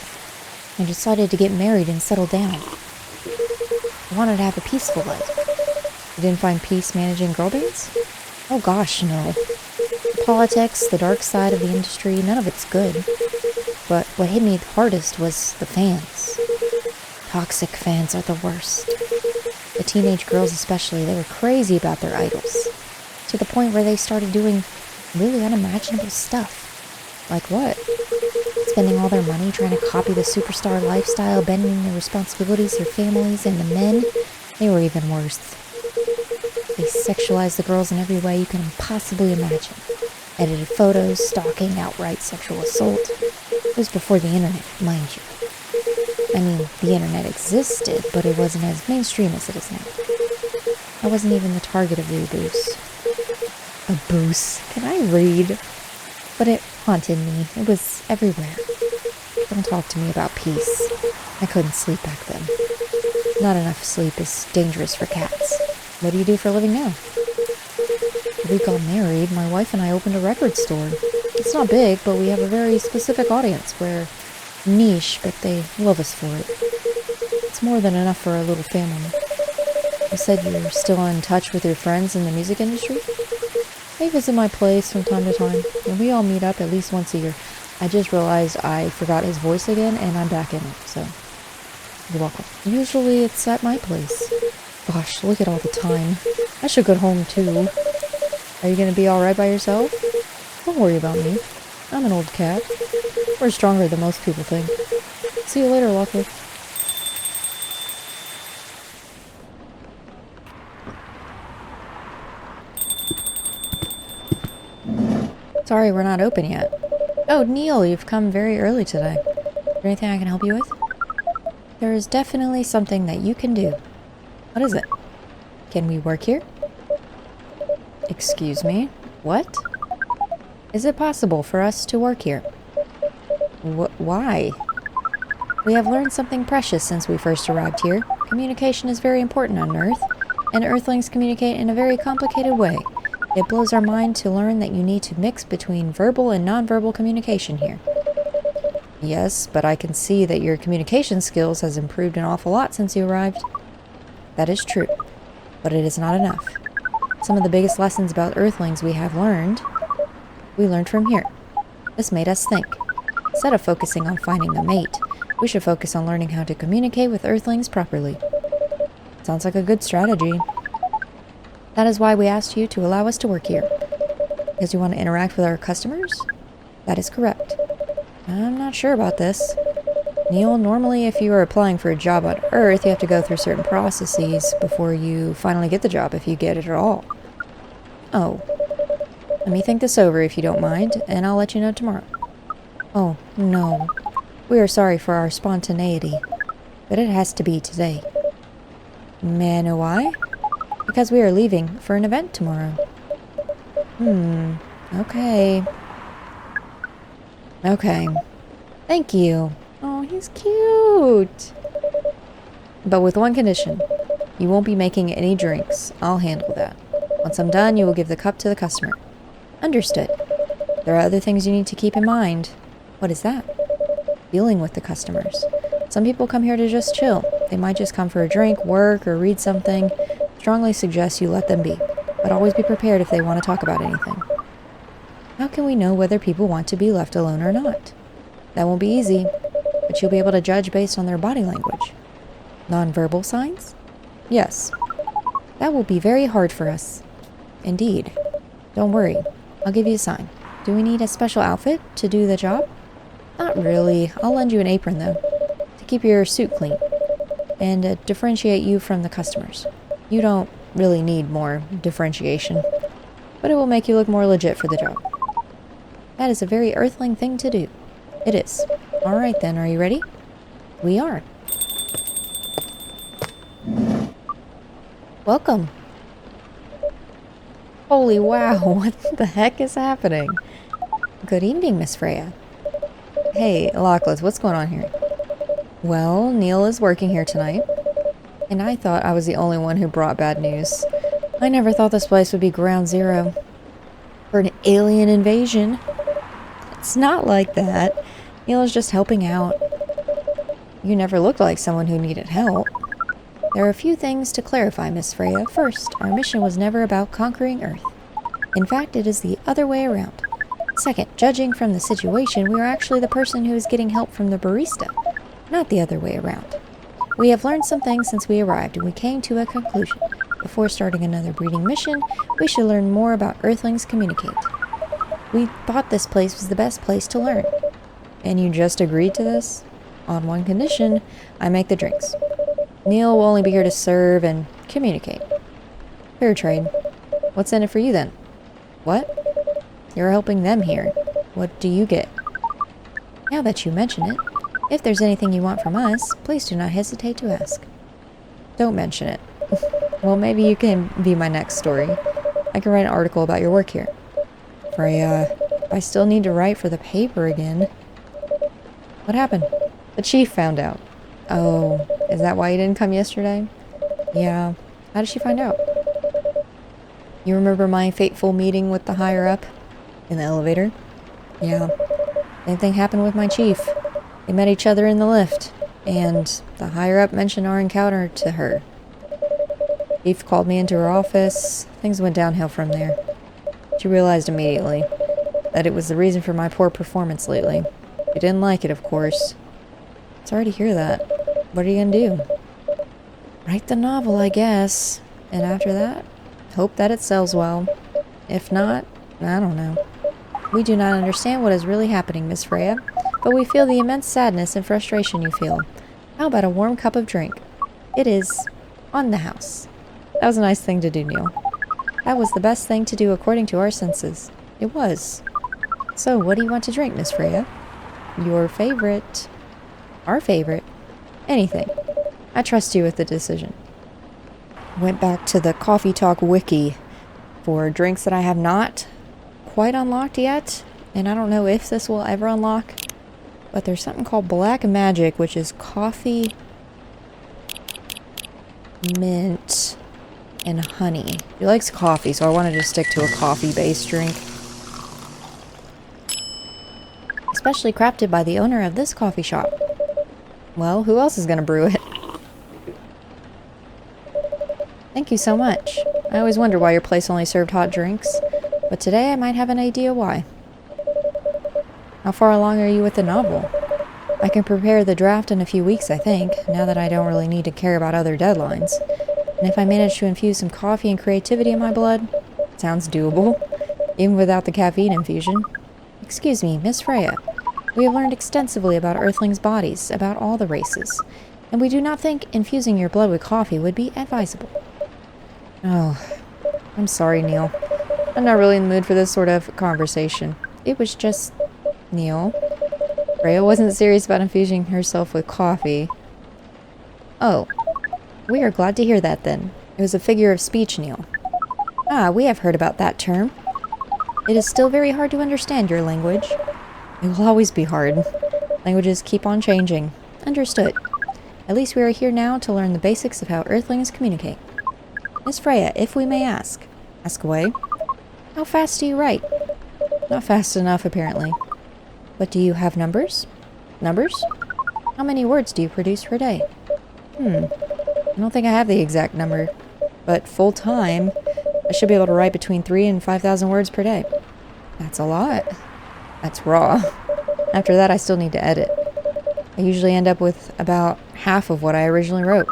and decided to get married and settle down. I wanted to have a peaceful life. You didn't find peace managing girl bands? Oh gosh, no. The politics, the dark side of the industry, none of it's good. But what hit me the hardest was the fans. Toxic fans are the worst. The teenage girls especially, they were crazy about their idols. To the point where they started doing really unimaginable stuff. Like what? Spending all their money trying to copy the superstar lifestyle, bending their responsibilities, their families, and the men. They were even worse. They sexualized the girls in every way you can possibly imagine. Edited photos, stalking, outright sexual assault. It was before the internet, mind you. I mean, the internet existed, but it wasn't as mainstream as it is now. I wasn't even the target of the abuse. Abuse? Can I read? But it haunted me. It was everywhere. Don't talk to me about peace. I couldn't sleep back then. Not enough sleep is dangerous for cats. What do you do for a living now? When we got married, my wife and I opened a record store. It's not big, but we have a very specific audience. We're niche, but they love us for it. It's more than enough for our little family. You said you're still in touch with your friends in the music industry? They visit my place from time to time, and we all meet up at least once a year. I just realized I forgot his voice again, and I'm back in it, so you're welcome. Usually it's at my place. Gosh, look at all the time. I should go home too. Are you gonna be alright by yourself? Don't worry about me. I'm an old cat. We're stronger than most people think. See you later, Lockwood. Sorry, we're not open yet. Oh, Neil, you've come very early today. Is there anything I can help you with? There is definitely something that you can do. What is it? Can we work here? Excuse me? What? Is it possible for us to work here? Why? We have learned something precious since we first arrived here. Communication is very important on Earth, and Earthlings communicate in a very complicated way. It blows our mind to learn that you need to mix between verbal and nonverbal communication here. Yes, but I can see that your communication skills has improved an awful lot since you arrived. That is true, but it is not enough. Some of the biggest lessons about Earthlings we learned from here. This made us think. Instead of focusing on finding a mate, we should focus on learning how to communicate with Earthlings properly. Sounds like a good strategy. That is why we asked you to allow us to work here. Because you want to interact with our customers? That is correct. I'm not sure about this. Neil, normally if you are applying for a job on Earth, you have to go through certain processes before you finally get the job, if you get it at all. Oh. Let me think this over if you don't mind, and I'll let you know tomorrow. Oh, no. We are sorry for our spontaneity, but it has to be today. May I know why? Because we are leaving for an event tomorrow. Okay. Okay. Thank you. Oh, he's cute. But with one condition. You won't be making any drinks. I'll handle that. Once I'm done, you will give the cup to the customer. Understood. There are other things you need to keep in mind. What is that? Dealing with the customers. Some people come here to just chill. They might just come for a drink, work, or read something. Strongly suggest you let them be, but always be prepared if they want to talk about anything. How can we know whether people want to be left alone or not? That won't be easy, but you'll be able to judge based on their body language. Nonverbal signs? Yes. That will be very hard for us. Indeed. Don't worry. I'll give you a sign. Do we need a special outfit to do the job? Not really. I'll lend you an apron, though, to keep your suit clean and differentiate you from the customers. You don't really need more differentiation, but it will make you look more legit for the job. That is a very Earthling thing to do. It is. Alright then, are you ready? We are. Welcome. Holy wow, what the heck is happening? Good evening, Miss Freya. Hey, Lachlan, what's going on here? Well, Neil is working here tonight, and I thought I was the only one who brought bad news. I never thought this place would be ground zero for an alien invasion. It's not like that. Neil is just helping out. You never looked like someone who needed help. There are a few things to clarify, Miss Freya. First, our mission was never about conquering Earth. In fact, it is the other way around. Second, judging from the situation, we are actually the person who is getting help from the barista, not the other way around. We have learned some things since we arrived, and we came to a conclusion. Before starting another breeding mission, we should learn more about Earthlings communicate. We thought this place was the best place to learn. And you just agreed to this? On one condition, I make the drinks. Neil will only be here to serve and communicate. Fair trade. What's in it for you then? What? You're helping them here. What do you get? Now that you mention it, if there's anything you want from us, please do not hesitate to ask. Don't mention it. Well, maybe you can be my next story. I can write an article about your work here. Freya, I still need to write for the paper again. What happened? The chief found out. Oh, is that why you didn't come yesterday? Yeah. How did she find out? You remember my fateful meeting with the higher-up? In the elevator? Yeah. Same thing happened with my chief. They met each other in the lift, and the higher-up mentioned our encounter to her. Chief called me into her office. Things went downhill from there. She realized immediately that it was the reason for my poor performance lately. She didn't like it, of course. Sorry to hear that. What are you gonna do? Write the novel, I guess. And after that, hope that it sells well. If not, I don't know. We do not understand what is really happening, Miss Freya, but we feel the immense sadness and frustration you feel. How about a warm cup of drink? It is on the house. That was a nice thing to do, Neil. That was the best thing to do according to our senses. It was. So, what do you want to drink, Miss Freya? Your favorite. Our favorite. Anything. I trust you with the decision. Went back to the Coffee Talk wiki for drinks that I have not quite unlocked yet, and I don't know if this will ever unlock, but there's something called Black Magic, which is coffee, mint, and honey. He likes coffee, so I want to just stick to a coffee-based drink. Especially crafted by the owner of this coffee shop. Well, who else is going to brew it? Thank you so much. I always wonder why your place only served hot drinks, but today I might have an idea why. How far along are you with the novel? I can prepare the draft in a few weeks, I think, now that I don't really need to care about other deadlines. And if I manage to infuse some coffee and creativity in my blood, sounds doable, even without the caffeine infusion. Excuse me, Miss Freya. We have learned extensively about Earthlings' bodies, about all the races, and we do not think infusing your blood with coffee would be advisable. Oh, I'm sorry, Neil. I'm not really in the mood for this sort of conversation. It was just... Neil. Freya wasn't serious about infusing herself with coffee. Oh. We are glad to hear that, then. It was a figure of speech, Neil. Ah, we have heard about that term. It is still very hard to understand your language. It will always be hard. Languages keep on changing. Understood. At least we are here now to learn the basics of how Earthlings communicate. Miss Freya, if we may ask. Ask away. How fast do you write? Not fast enough, apparently. But do you have numbers? Numbers? How many words do you produce per day? I don't think I have the exact number. But full time, I should be able to write between 3,000 and 5,000 words per day. That's a lot. That's raw. After that, I still need to edit. I usually end up with about half of what I originally wrote.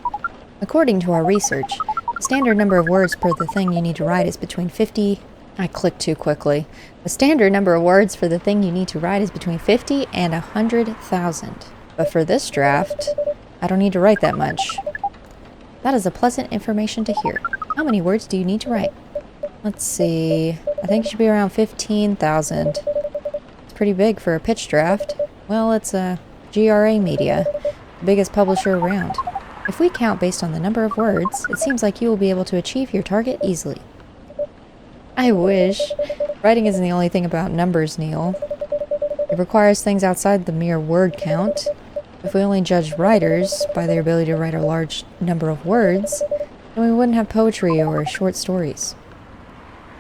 According to our research, the standard number of words per the thing you need to write is between 50... I clicked too quickly. The standard number of words for the thing you need to write is between 50 and 100,000. But for this draft, I don't need to write that much. That is a pleasant information to hear. How many words do you need to write? Let's see. I think it should be around 15,000. It's pretty big for a pitch draft. Well, it's a GRA Media, the biggest publisher around. If we count based on the number of words, it seems like you will be able to achieve your target easily. I wish. Writing isn't the only thing about numbers, Neil. It requires things outside the mere word count. If we only judged writers by their ability to write a large number of words, then we wouldn't have poetry or short stories.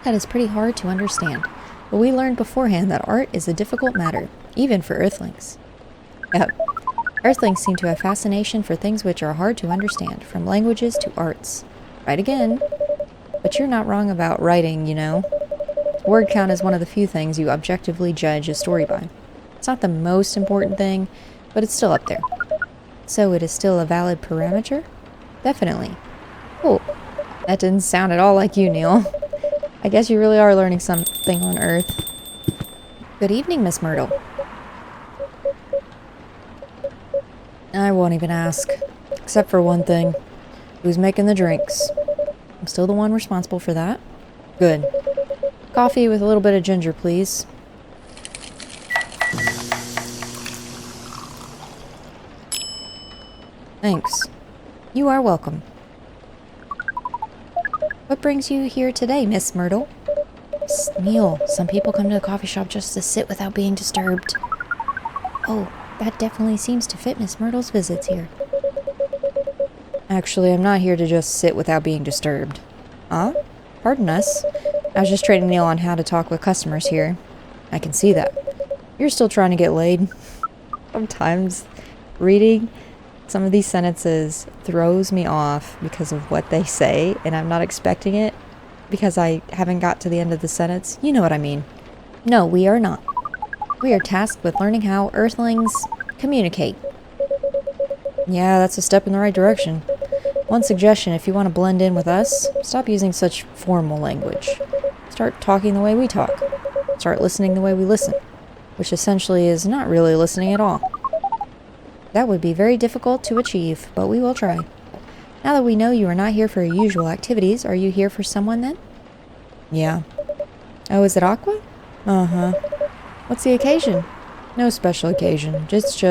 That is pretty hard to understand, but we learned beforehand that art is a difficult matter, even for Earthlings. Yep. Earthlings seem to have fascination for things which are hard to understand, from languages to arts. Right again. But you're not wrong about writing, you know. Word count is one of the few things you objectively judge a story by. It's not the most important thing, but it's still up there. So it is still a valid parameter? Definitely. Cool. That didn't sound at all like you, Neil. I guess you really are learning something on Earth. Good evening, Miss Myrtle. I won't even ask. Except for one thing. Who's making the drinks? I'm still the one responsible for that. Good. Coffee with a little bit of ginger, please. Thanks. You are welcome. What brings you here today, Miss Myrtle? Neil, some people come to the coffee shop just to sit without being disturbed. Oh, that definitely seems to fit Miss Myrtle's visits here. Actually, I'm not here to just sit without being disturbed. Huh? Pardon us. I was just training Neil on how to talk with customers here. I can see that. You're still trying to get laid. Sometimes reading some of these sentences throws me off because of what they say, and I'm not expecting it because I haven't got to the end of the sentence. You know what I mean. No, we are not. We are tasked with learning how Earthlings communicate. Yeah, that's a step in the right direction. One suggestion, if you want to blend in with us, stop using such formal language. Start talking the way we talk. Start listening the way we listen, which essentially is not really listening at all. That would be very difficult to achieve, but we will try. Now that we know you are not here for your usual activities, are you here for someone then? Yeah. Oh, is it Aqua? Uh-huh. What's the occasion? No special occasion. Just...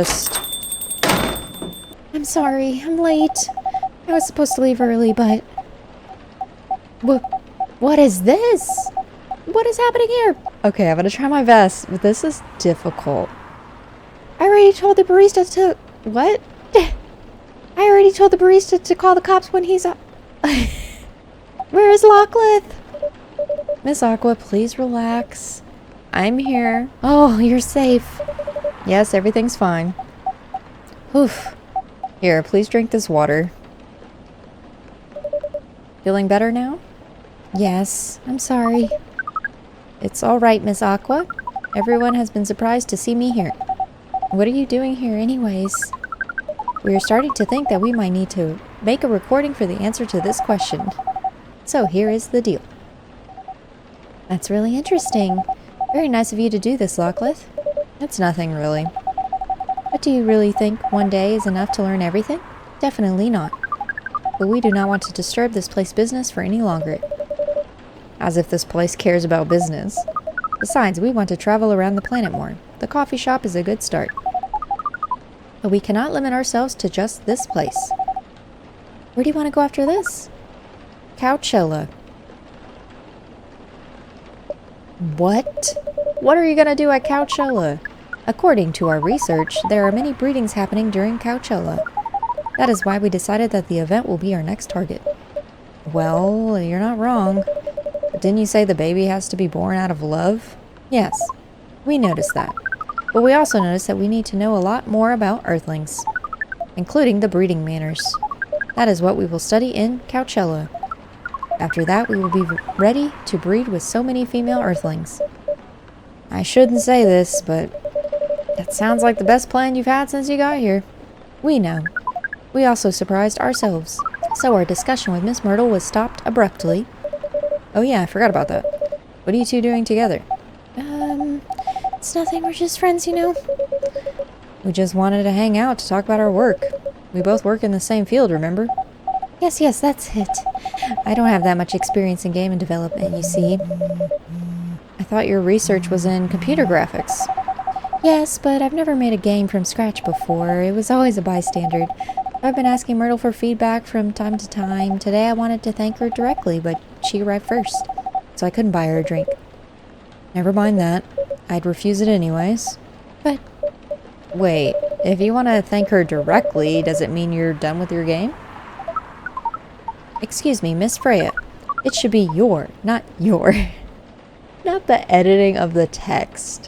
I'm sorry, I'm late. I was supposed to leave early, but... What is this? What is happening here? Okay, I'm gonna try my best, but this is difficult. I already told the barista to... What? I already told the barista to call the cops when he's... Where is Lockleth? Miss Aqua, please relax. I'm here. Oh, you're safe. Yes, everything's fine. Oof. Here, please drink this water. Feeling better now? Yes, I'm sorry. It's all right, Miss Aqua. Everyone has been surprised to see me here. What are you doing here anyways? We are starting to think that we might need to make a recording for the answer to this question. So here is the deal. That's really interesting. Very nice of you to do this, Lockleth. It's nothing, really. But do you really think one day is enough to learn everything? Definitely not. But we do not want to disturb this place's business for any longer. As if this place cares about business. Besides, we want to travel around the planet more. The coffee shop is a good start. But we cannot limit ourselves to just this place. Where do you want to go after this? Coachella. What? What are you going to do at Coachella? According to our research, there are many breedings happening during Coachella. That is why we decided that the event will be our next target. Well, you're not wrong. But didn't you say the baby has to be born out of love? Yes, we noticed that. But we also noticed that we need to know a lot more about Earthlings, including the breeding manners. That is what we will study in Coachella. After that, we will be ready to breed with so many female Earthlings. I shouldn't say this, but that sounds like the best plan you've had since you got here. We know. We also surprised ourselves. So our discussion with Miss Myrtle was stopped abruptly. Oh yeah, I forgot about that. What are you two doing together? It's nothing. We're just friends, you know. We just wanted to hang out to talk about our work. We both work in the same field, remember? Yes, that's it. I don't have that much experience in game development, you see. I thought your research was in computer graphics. Yes, but I've never made a game from scratch before. It was always a bystander. I've been asking Myrtle for feedback from time to time. Today I wanted to thank her directly, but she arrived first, so I couldn't buy her a drink. Never mind that. I'd refuse it anyways. But... Wait, if you want to thank her directly, does it mean you're done with your game? Excuse me, Miss Freya. It should be your, not your. Not the editing of the text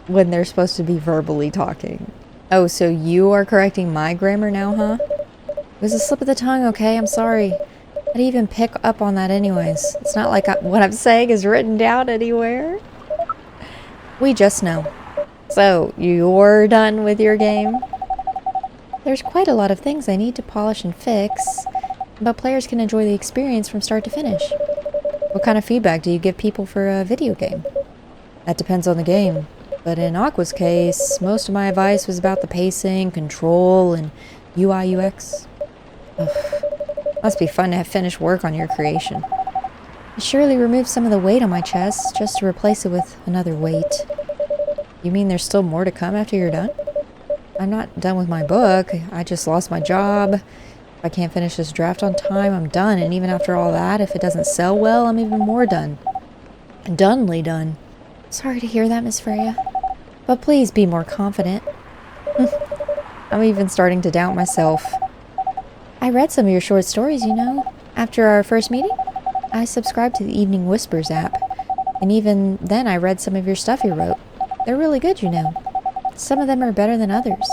when they're supposed to be verbally talking. Oh, so you are correcting my grammar now, huh? It was a slip of the tongue, okay? I'm sorry. I'd even pick up on that anyways. It's not like what I'm saying is written down anywhere. We just know. So, you're done with your game? There's quite a lot of things I need to polish and fix, but players can enjoy the experience from start to finish. What kind of feedback do you give people for a video game? That depends on the game. But in Aqua's case, most of my advice was about the pacing, control, and UI UX. Ugh. Must be fun to have finished work on your creation. It surely removed some of the weight on my chest, just to replace it with another weight. You mean there's still more to come after you're done? I'm not done with my book. I just lost my job. If I can't finish this draft on time, I'm done. And even after all that, if it doesn't sell well, I'm even more done. Donely done. Sorry to hear that, Miss Freya. But please be more confident. I'm even starting to doubt myself. I read some of your short stories, you know. After our first meeting, I subscribed to the Evening Whispers app. And even then I read some of your stuff you wrote. They're really good, you know. Some of them are better than others.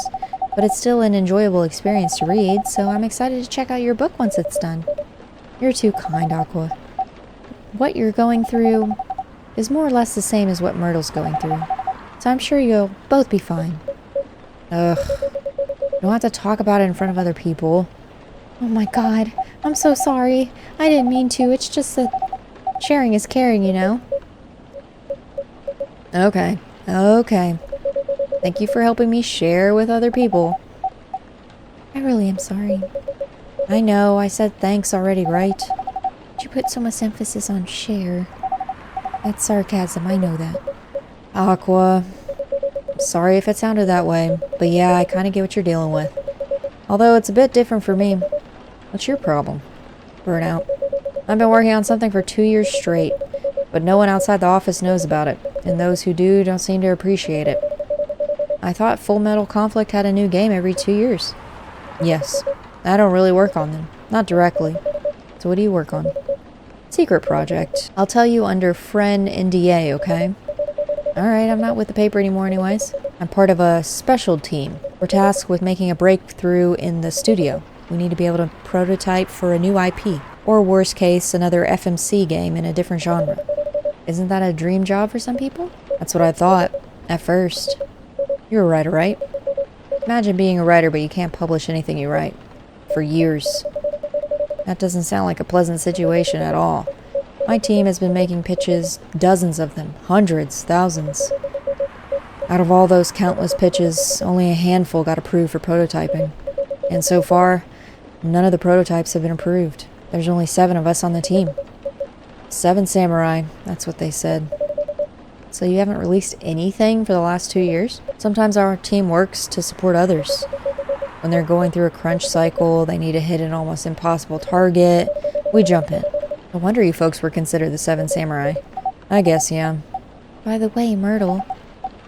But it's still an enjoyable experience to read, so I'm excited to check out your book once it's done. You're too kind, Aqua. What you're going through is more or less the same as what Myrtle's going through. So I'm sure you'll both be fine. Ugh. You don't have to talk about it in front of other people. Oh my god. I'm so sorry. I didn't mean to. It's just that sharing is caring, you know? Okay. Thank you for helping me share with other people. I really am sorry. I know, I said thanks already, right? But you put so much emphasis on share. That's sarcasm, I know that. Aqua. Sorry if it sounded that way, but yeah, I kind of get what you're dealing with. Although it's a bit different for me. What's your problem? Burnout. I've been working on something for 2 years straight, but no one outside the office knows about it, and those who do don't seem to appreciate it. I thought Full Metal Conflict had a new game every 2 years. Yes, I don't really work on them. Not directly. So what do you work on? Secret project. I'll tell you under friend NDA, okay? Alright, I'm not with the paper anymore anyways. I'm part of a special team. We're tasked with making a breakthrough in the studio. We need to be able to prototype for a new IP. Or worst case, another FMC game in a different genre. Isn't that a dream job for some people? That's what I thought. At first. You're a writer, right? Imagine being a writer but you can't publish anything you write. For years. That doesn't sound like a pleasant situation at all. My team has been making pitches, dozens of them, hundreds, thousands. Out of all those countless pitches, only a handful got approved for prototyping. And so far, none of the prototypes have been approved. There's only 7 of us on the team. 7 samurai, that's what they said. So you haven't released anything for the last 2 years? Sometimes our team works to support others. When they're going through a crunch cycle, they need to hit an almost impossible target, we jump in. No wonder you folks were considered the 7 samurai. I guess, yeah. By the way, Myrtle,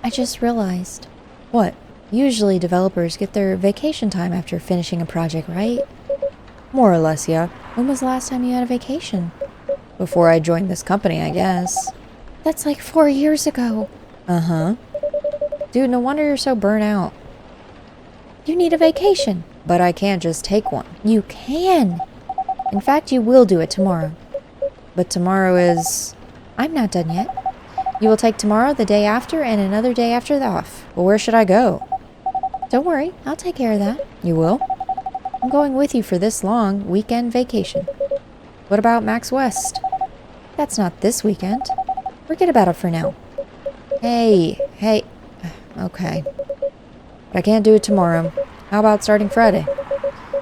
I just realized. What? Usually developers get their vacation time after finishing a project, right? More or less, yeah. When was the last time you had a vacation? Before I joined this company, I guess. That's like 4 years ago. Uh-huh. Dude, no wonder you're so burnt out. You need a vacation. But I can't just take one. You can. In fact, you will do it tomorrow. But tomorrow is... I'm not done yet. You will take tomorrow, the day after, and another day after the off. Well, where should I go? Don't worry, I'll take care of that. You will? I'm going with you for this long weekend vacation. What about Max West? That's not this weekend. Forget about it for now. Hey. Okay. But I can't do it tomorrow. How about starting Friday?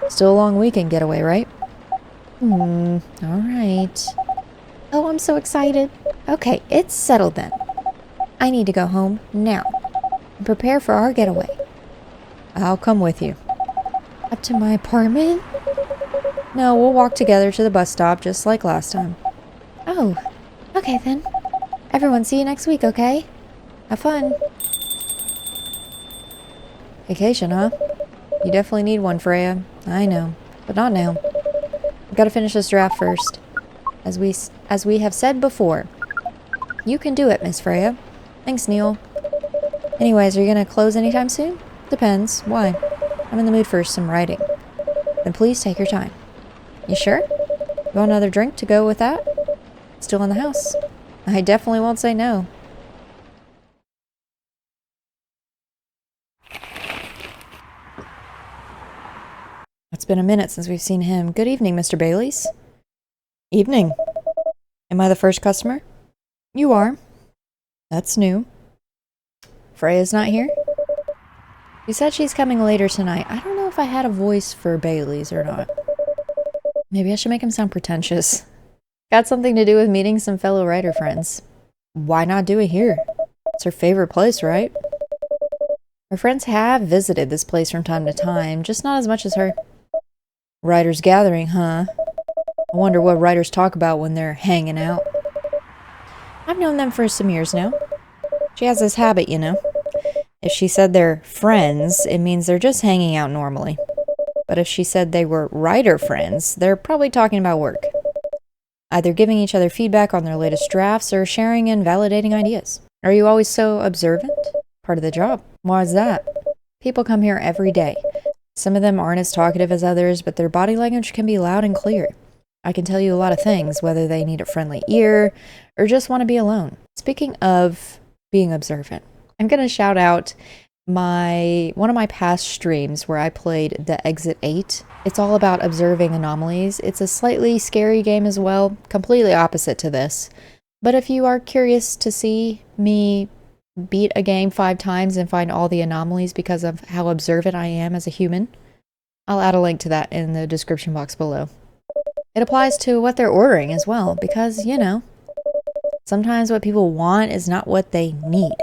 Still a long weekend getaway, right? Alright. Oh, I'm so excited. Okay, it's settled then. I need to go home now and prepare for our getaway. I'll come with you. Up to my apartment? No, we'll walk together to the bus stop just like last time. Oh, okay then. Everyone, see you next week, okay? Have fun. Vacation, huh? You definitely need one, Freya. I know, but not now. I've got to finish this draft first. As we have said before. You can do it, Miss Freya. Thanks, Neil. Anyways, are you going to close anytime soon? Depends. Why? I'm in the mood for some writing. Then please take your time. You sure? You want another drink to go with that? Still in the house. I definitely won't say no. It's been a minute since we've seen him. Good evening, Mr. Bailey's. Evening. Am I the first customer? You are. That's new. Freya's not here? She said she's coming later tonight. I don't know if I had a voice for Bailey's or not. Maybe I should make him sound pretentious. Got something to do with meeting some fellow writer friends. Why not do it here? It's her favorite place, right? Her friends have visited this place from time to time, just not as much as her. Writers gathering, huh? I wonder what writers talk about when they're hanging out. I've known them for some years now. She has this habit, you know. If she said they're friends, it means they're just hanging out normally. But if she said they were writer friends, they're probably talking about work. Either giving each other feedback on their latest drafts or sharing and validating ideas. Are you always so observant? Part of the job. Why is that? People come here every day. Some of them aren't as talkative as others, but their body language can be loud and clear. I can tell you a lot of things, whether they need a friendly ear or just want to be alone. Speaking of being observant, I'm going to shout out one of my past streams where I played the Exit 8. It's all about observing anomalies. It's a slightly scary game as well, completely opposite to this. But if you are curious to see me beat a game 5 times and find all the anomalies because of how observant I am as a human, I'll add a link to that in the description box below. It applies to what they're ordering as well, because, you know, sometimes what people want is not what they need.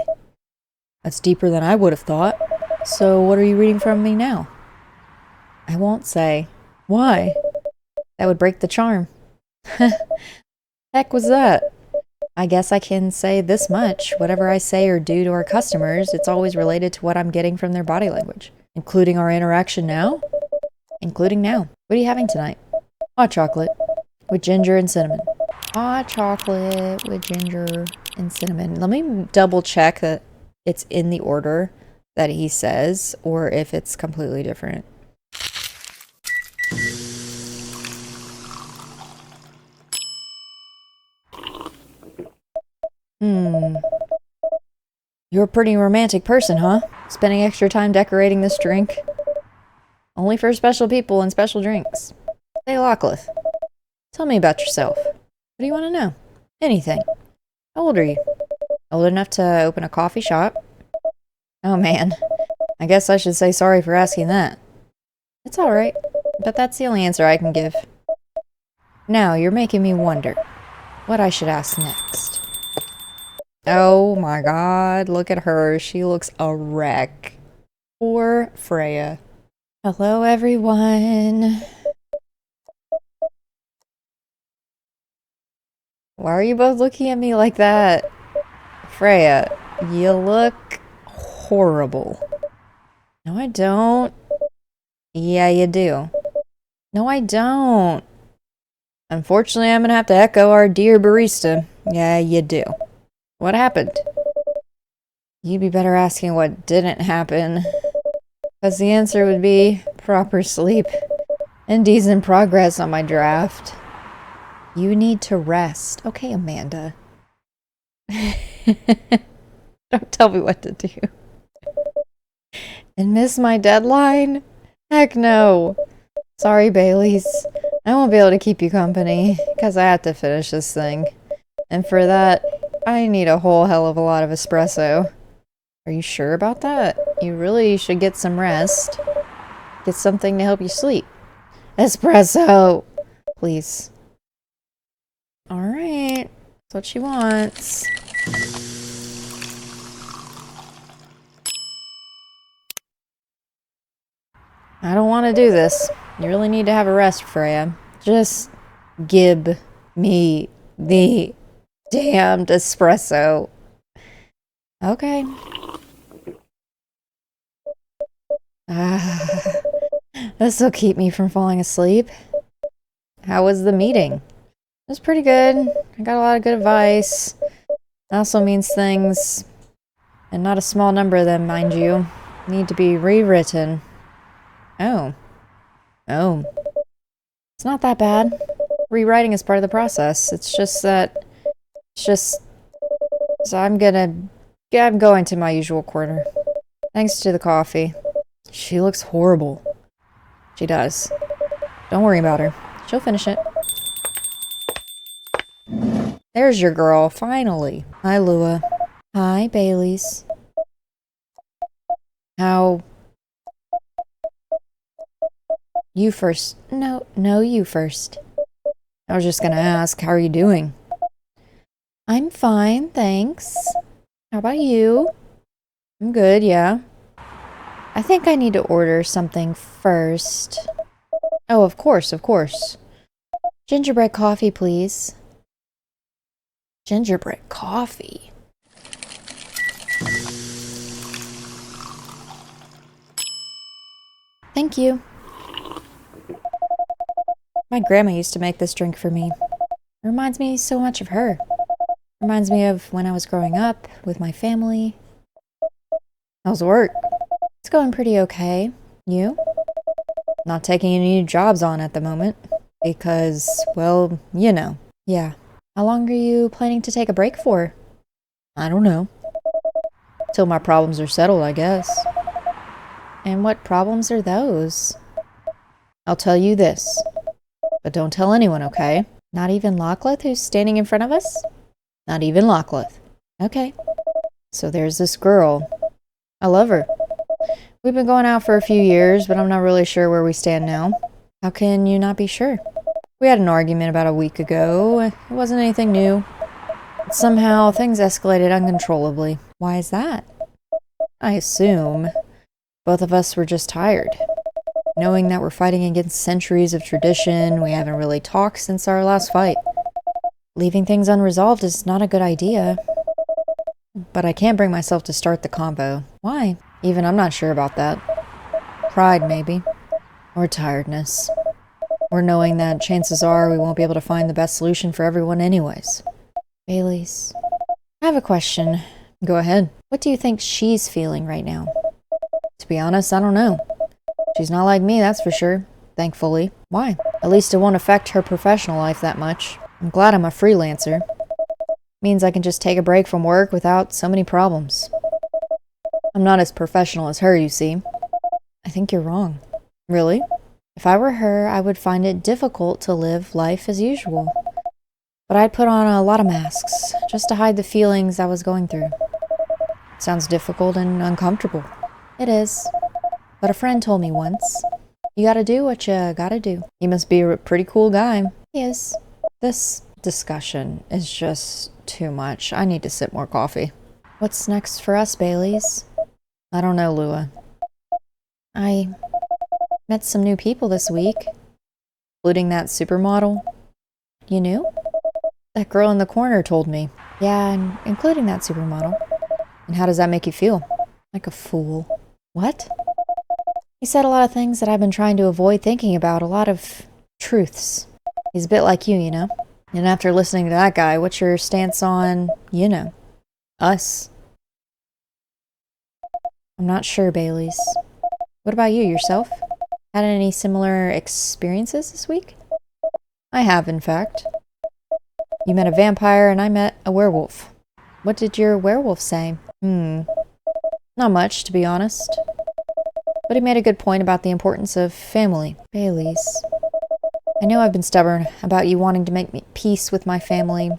That's deeper than I would have thought. So what are you reading from me now? I won't say. Why? That would break the charm. Heck was that? I guess I can say this much. Whatever I say or do to our customers, it's always related to what I'm getting from their body language. Including our interaction now? Including now. What are you having tonight? Hot chocolate. With ginger and cinnamon. Hot chocolate with ginger and cinnamon. Let me double check that it's in the order that he says, or if it's completely different. You're a pretty romantic person, huh? Spending extra time decorating this drink. Only for special people and special drinks. Hey, Lachlan, tell me about yourself. What do you want to know? Anything. How old are you? Old enough to open a coffee shop? Oh man, I guess I should say sorry for asking that. It's alright, but that's the only answer I can give. Now, you're making me wonder what I should ask next. Oh my god, look at her. She looks a wreck. Poor Freya. Hello, everyone. Why are you both looking at me like that? Freya, you look horrible. No, I don't. Yeah, you do. No, I don't. Unfortunately, I'm gonna have to echo our dear barista. Yeah, you do. What happened? You'd be better asking what didn't happen. Because the answer would be proper sleep and decent progress on my draft. You need to rest. Okay, Amanda. Don't tell me what to do. And miss my deadline? Heck no. Sorry, Baileys. I won't be able to keep you company, because I have to finish this thing. And for that, I need a whole hell of a lot of espresso. Are you sure about that? You really should get some rest. Get something to help you sleep. Espresso! Please. Alright. That's what she wants. I don't want to do this. You really need to have a rest, Freya. Just give me the damned espresso. Okay. This'll keep me from falling asleep. How was the meeting? It was pretty good. I got a lot of good advice. It also means things, and not a small number of them, mind you, need to be rewritten. Oh. Oh. It's not that bad. Rewriting is part of the process. It's just that... So I'm going to my usual corner. Thanks to the coffee. She looks horrible. She does. Don't worry about her. She'll finish it. There's your girl, finally. Hi, Lua. Hi, Baileys. How... You first. No, you first. I was just gonna ask, how are you doing? I'm fine, thanks. How about you? I'm good, yeah. I think I need to order something first. Oh, of course, of course. Gingerbread coffee, please. Gingerbread coffee? Thank you. My grandma used to make this drink for me. It reminds me so much of her. Reminds me of when I was growing up with my family. How's work? It's going pretty okay. You? Not taking any new jobs on at the moment. Because, well, you know. Yeah. How long are you planning to take a break for? I don't know. Till my problems are settled, I guess. And what problems are those? I'll tell you this. But don't tell anyone, okay? Not even Lockleth, who's standing in front of us? Not even Lockleth. Okay. So there's this girl. I love her. We've been going out for a few years, but I'm not really sure where we stand now. How can you not be sure? We had an argument about a week ago. It wasn't anything new. But somehow, things escalated uncontrollably. Why is that? I assume both of us were just tired. Knowing that we're fighting against centuries of tradition, we haven't really talked since our last fight. Leaving things unresolved is not a good idea. But I can't bring myself to start the combo. Why? Even I'm not sure about that. Pride, maybe. Or tiredness. Or knowing that chances are we won't be able to find the best solution for everyone anyways. Baileys. I have a question. Go ahead. What do you think she's feeling right now? To be honest, I don't know. She's not like me, that's for sure. Thankfully. Why? At least it won't affect her professional life that much. I'm glad I'm a freelancer. Means I can just take a break from work without so many problems. I'm not as professional as her, you see. I think you're wrong. Really? If I were her, I would find it difficult to live life as usual. But I'd put on a lot of masks, just to hide the feelings I was going through. Sounds difficult and uncomfortable. It is. But a friend told me once, you gotta do what you gotta do. He must be a pretty cool guy. He is. This discussion is just too much. I need to sip more coffee. What's next for us, Baileys? I don't know, Lua. I met some new people this week, including that supermodel. You knew? That girl in the corner told me. Yeah, including that supermodel. And how does that make you feel? Like a fool. What? He said a lot of things that I've been trying to avoid thinking about, a lot of truths. He's a bit like you know? And after listening to that guy, what's your stance on, you know, us? I'm not sure, Bailey's. What about you, yourself? Had any similar experiences this week? I have, in fact. You met a vampire and I met a werewolf. What did your werewolf say? Not much, to be honest. But he made a good point about the importance of family. Bailey's. I know I've been stubborn about you wanting to make peace with my family,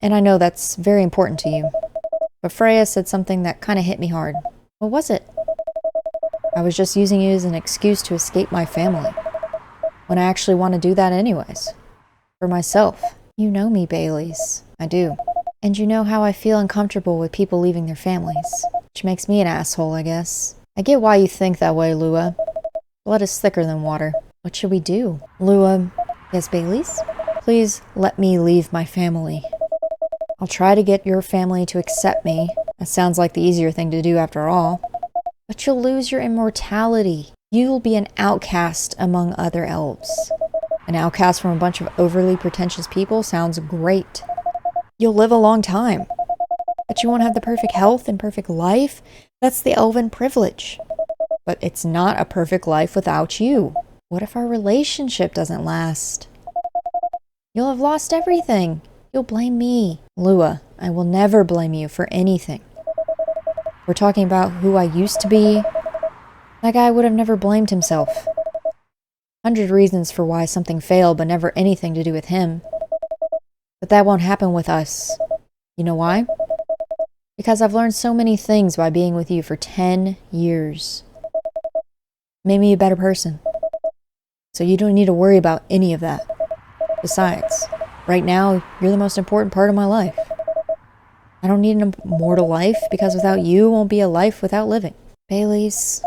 and I know that's very important to you. But Freya said something that kind of hit me hard. What was it? I was just using you as an excuse to escape my family, when I actually want to do that anyways. For myself. You know me, Bailey's. I do. And you know how I feel uncomfortable with people leaving their families, which makes me an asshole, I guess. I get why you think that way, Lua. Blood is thicker than water. What should we do? Lua, yes, Bailey's? Please let me leave my family. I'll try to get your family to accept me. That sounds like the easier thing to do after all. But you'll lose your immortality. You'll be an outcast among other elves. An outcast from a bunch of overly pretentious people sounds great. You'll live a long time. But you won't have the perfect health and perfect life. That's the elven privilege. But it's not a perfect life without you. What if our relationship doesn't last? You'll have lost everything. You'll blame me. Lua, I will never blame you for anything. We're talking about who I used to be. That guy would have never blamed himself. 100 reasons for why something failed, but never anything to do with him. But that won't happen with us. You know why? Because I've learned so many things by being with you for 10 years. Made me a better person. So you don't need to worry about any of that. Besides, right now, you're the most important part of my life. I don't need an immortal life because without you, it won't be a life without living. Bailey's,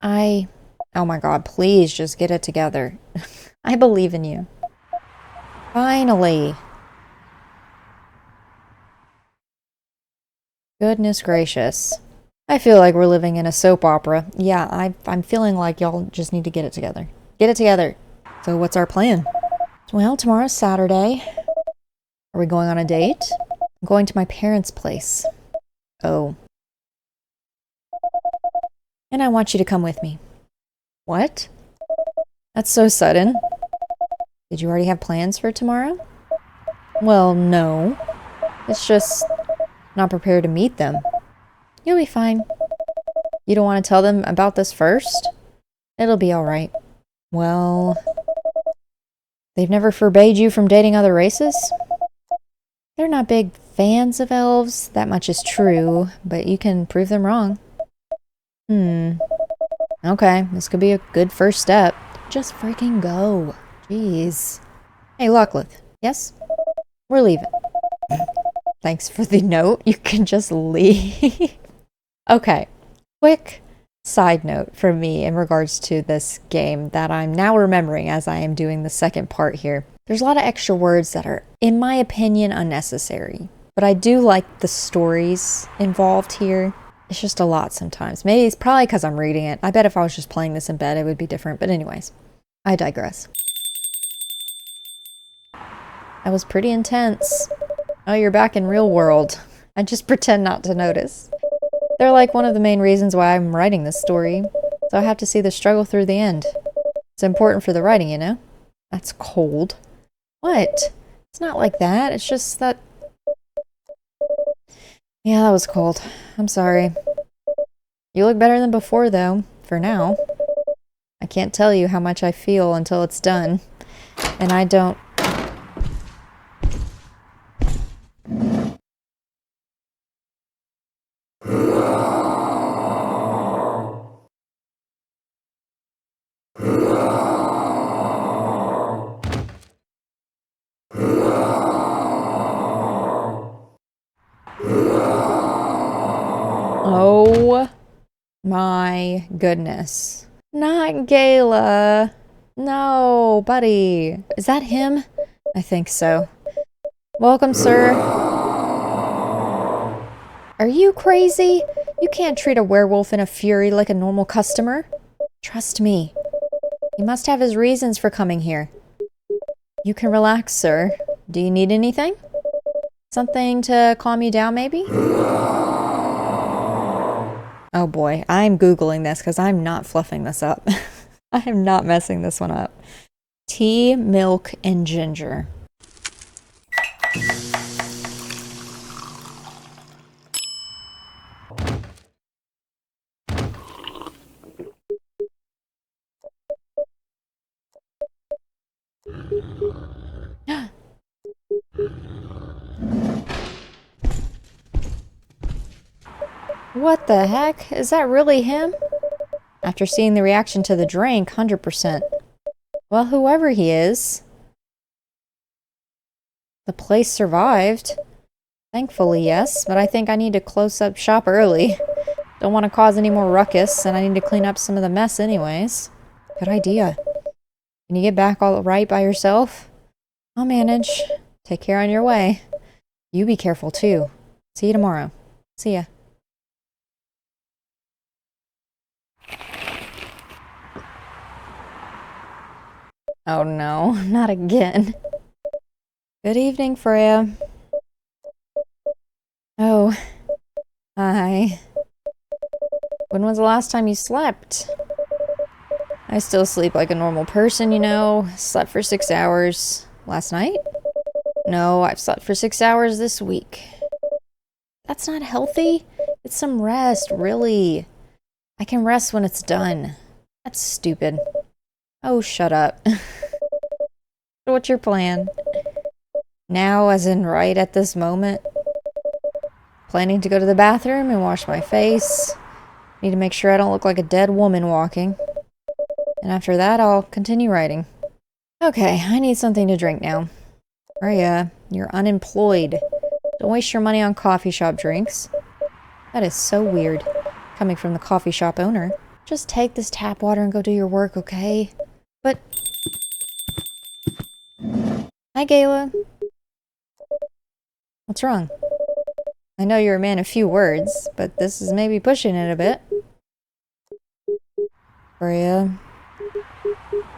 oh my god, please just get it together. I believe in you. Finally. Goodness gracious. I feel like we're living in a soap opera. Yeah, I'm feeling like y'all just need to get it together. Get it together. So what's our plan? Well, tomorrow's Saturday. Are we going on a date? I'm going to my parents' place. Oh. And I want you to come with me. What? That's so sudden. Did you already have plans for tomorrow? Well, no. It's just not prepared to meet them. You'll be fine. You don't want to tell them about this first? It'll be alright. Well, they've never forbade you from dating other races? They're not big fans of elves, that much is true, but you can prove them wrong. Okay, this could be a good first step. Just freaking go. Jeez. Hey, Locklith. Yes? We're leaving. Thanks for the note. You can just leave. Okay. Quick side note from me in regards to this game that I'm now remembering as I am doing the second part here. There's a lot of extra words that are, in my opinion, unnecessary. But I do like the stories involved here. It's just a lot sometimes. Maybe it's probably because I'm reading it. I bet if I was just playing this in bed, it would be different. But anyways, I digress. That was pretty intense. Oh, you're back in real world. I just pretend not to notice. They're like one of the main reasons why I'm writing this story. So I have to see the struggle through the end. It's important for the writing, you know? That's cold. What? It's not like that. It's just that... Yeah, that was cold. I'm sorry. You look better than before, though. For now. I can't tell you how much I feel until it's done. And I don't... Oh my goodness. Not Gala. No, buddy. Is that him? I think so. Welcome, sir. Are you crazy? You can't treat a werewolf in a fury like a normal customer. Trust me. He must have his reasons for coming here. You can relax, sir. Do you need anything? Something to calm you down, maybe? Oh boy, I'm Googling this because I'm not fluffing this up. I am not messing this one up. Tea, milk, and ginger. What the heck? Is that really him? After seeing the reaction to the drink, 100%. Well, whoever he is, the place survived. Thankfully, yes, but I think I need to close up shop early. Don't want to cause any more ruckus, and I need to clean up some of the mess anyways. Good idea. Can you get back all right by yourself? I'll manage. Take care on your way. You be careful too. See you tomorrow. See ya. Oh no, not again. Good evening, Freya. Oh, hi. When was the last time you slept? I still sleep like a normal person, you know. Slept for 6 hours. Last night? No, I've slept for 6 hours this week. That's not healthy. It's some rest, really. I can rest when it's done. That's stupid. Oh, shut up. What's your plan? Now, as in right at this moment? Planning to go to the bathroom and wash my face. Need to make sure I don't look like a dead woman walking. And after that, I'll continue writing. Okay, I need something to drink now. Freya, you're unemployed. Don't waste your money on coffee shop drinks. That is so weird, coming from the coffee shop owner. Just take this tap water and go do your work, okay? But... Hi, Gayla. What's wrong? I know you're a man of few words, but this is maybe pushing it a bit. Freya.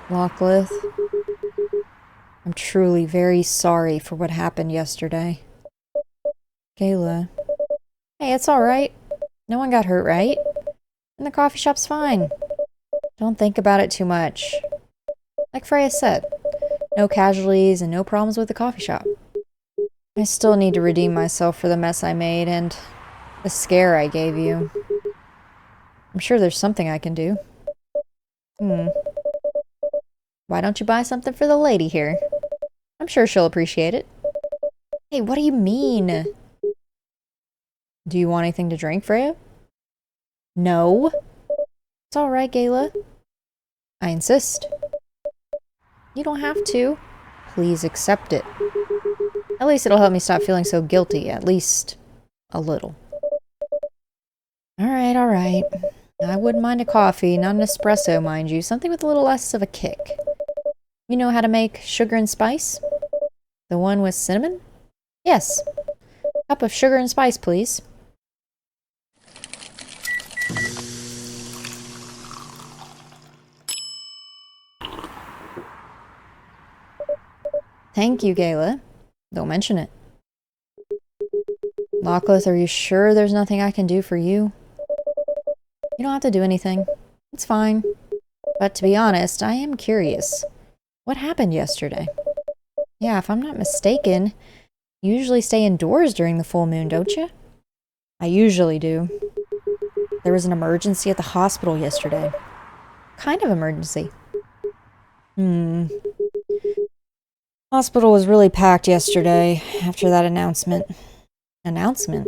Locklith. I'm truly very sorry for what happened yesterday. Gayla. Hey, it's alright. No one got hurt, right? And the coffee shop's fine. Don't think about it too much. Like Freya said, no casualties and no problems with the coffee shop. I still need to redeem myself for the mess I made and the scare I gave you. I'm sure there's something I can do. Why don't you buy something for the lady here? I'm sure she'll appreciate it. Hey, what do you mean? Do you want anything to drink, Freya? No. It's alright, Gayla. I insist. You don't have to. Please accept it. At least it'll help me stop feeling so guilty, at least a little. Alright, alright. I wouldn't mind a coffee, not an espresso, mind you. Something with a little less of a kick. You know how to make sugar and spice? The one with cinnamon? Yes. Cup of sugar and spice, please. Thank you, Gayla. Don't mention it. Locklith, are you sure there's nothing I can do for you? You don't have to do anything. It's fine. But to be honest, I am curious. What happened yesterday? Yeah, if I'm not mistaken, you usually stay indoors during the full moon, don't you? I usually do. There was an emergency at the hospital yesterday. Kind of emergency. Hospital was really packed yesterday after that announcement. Announcement?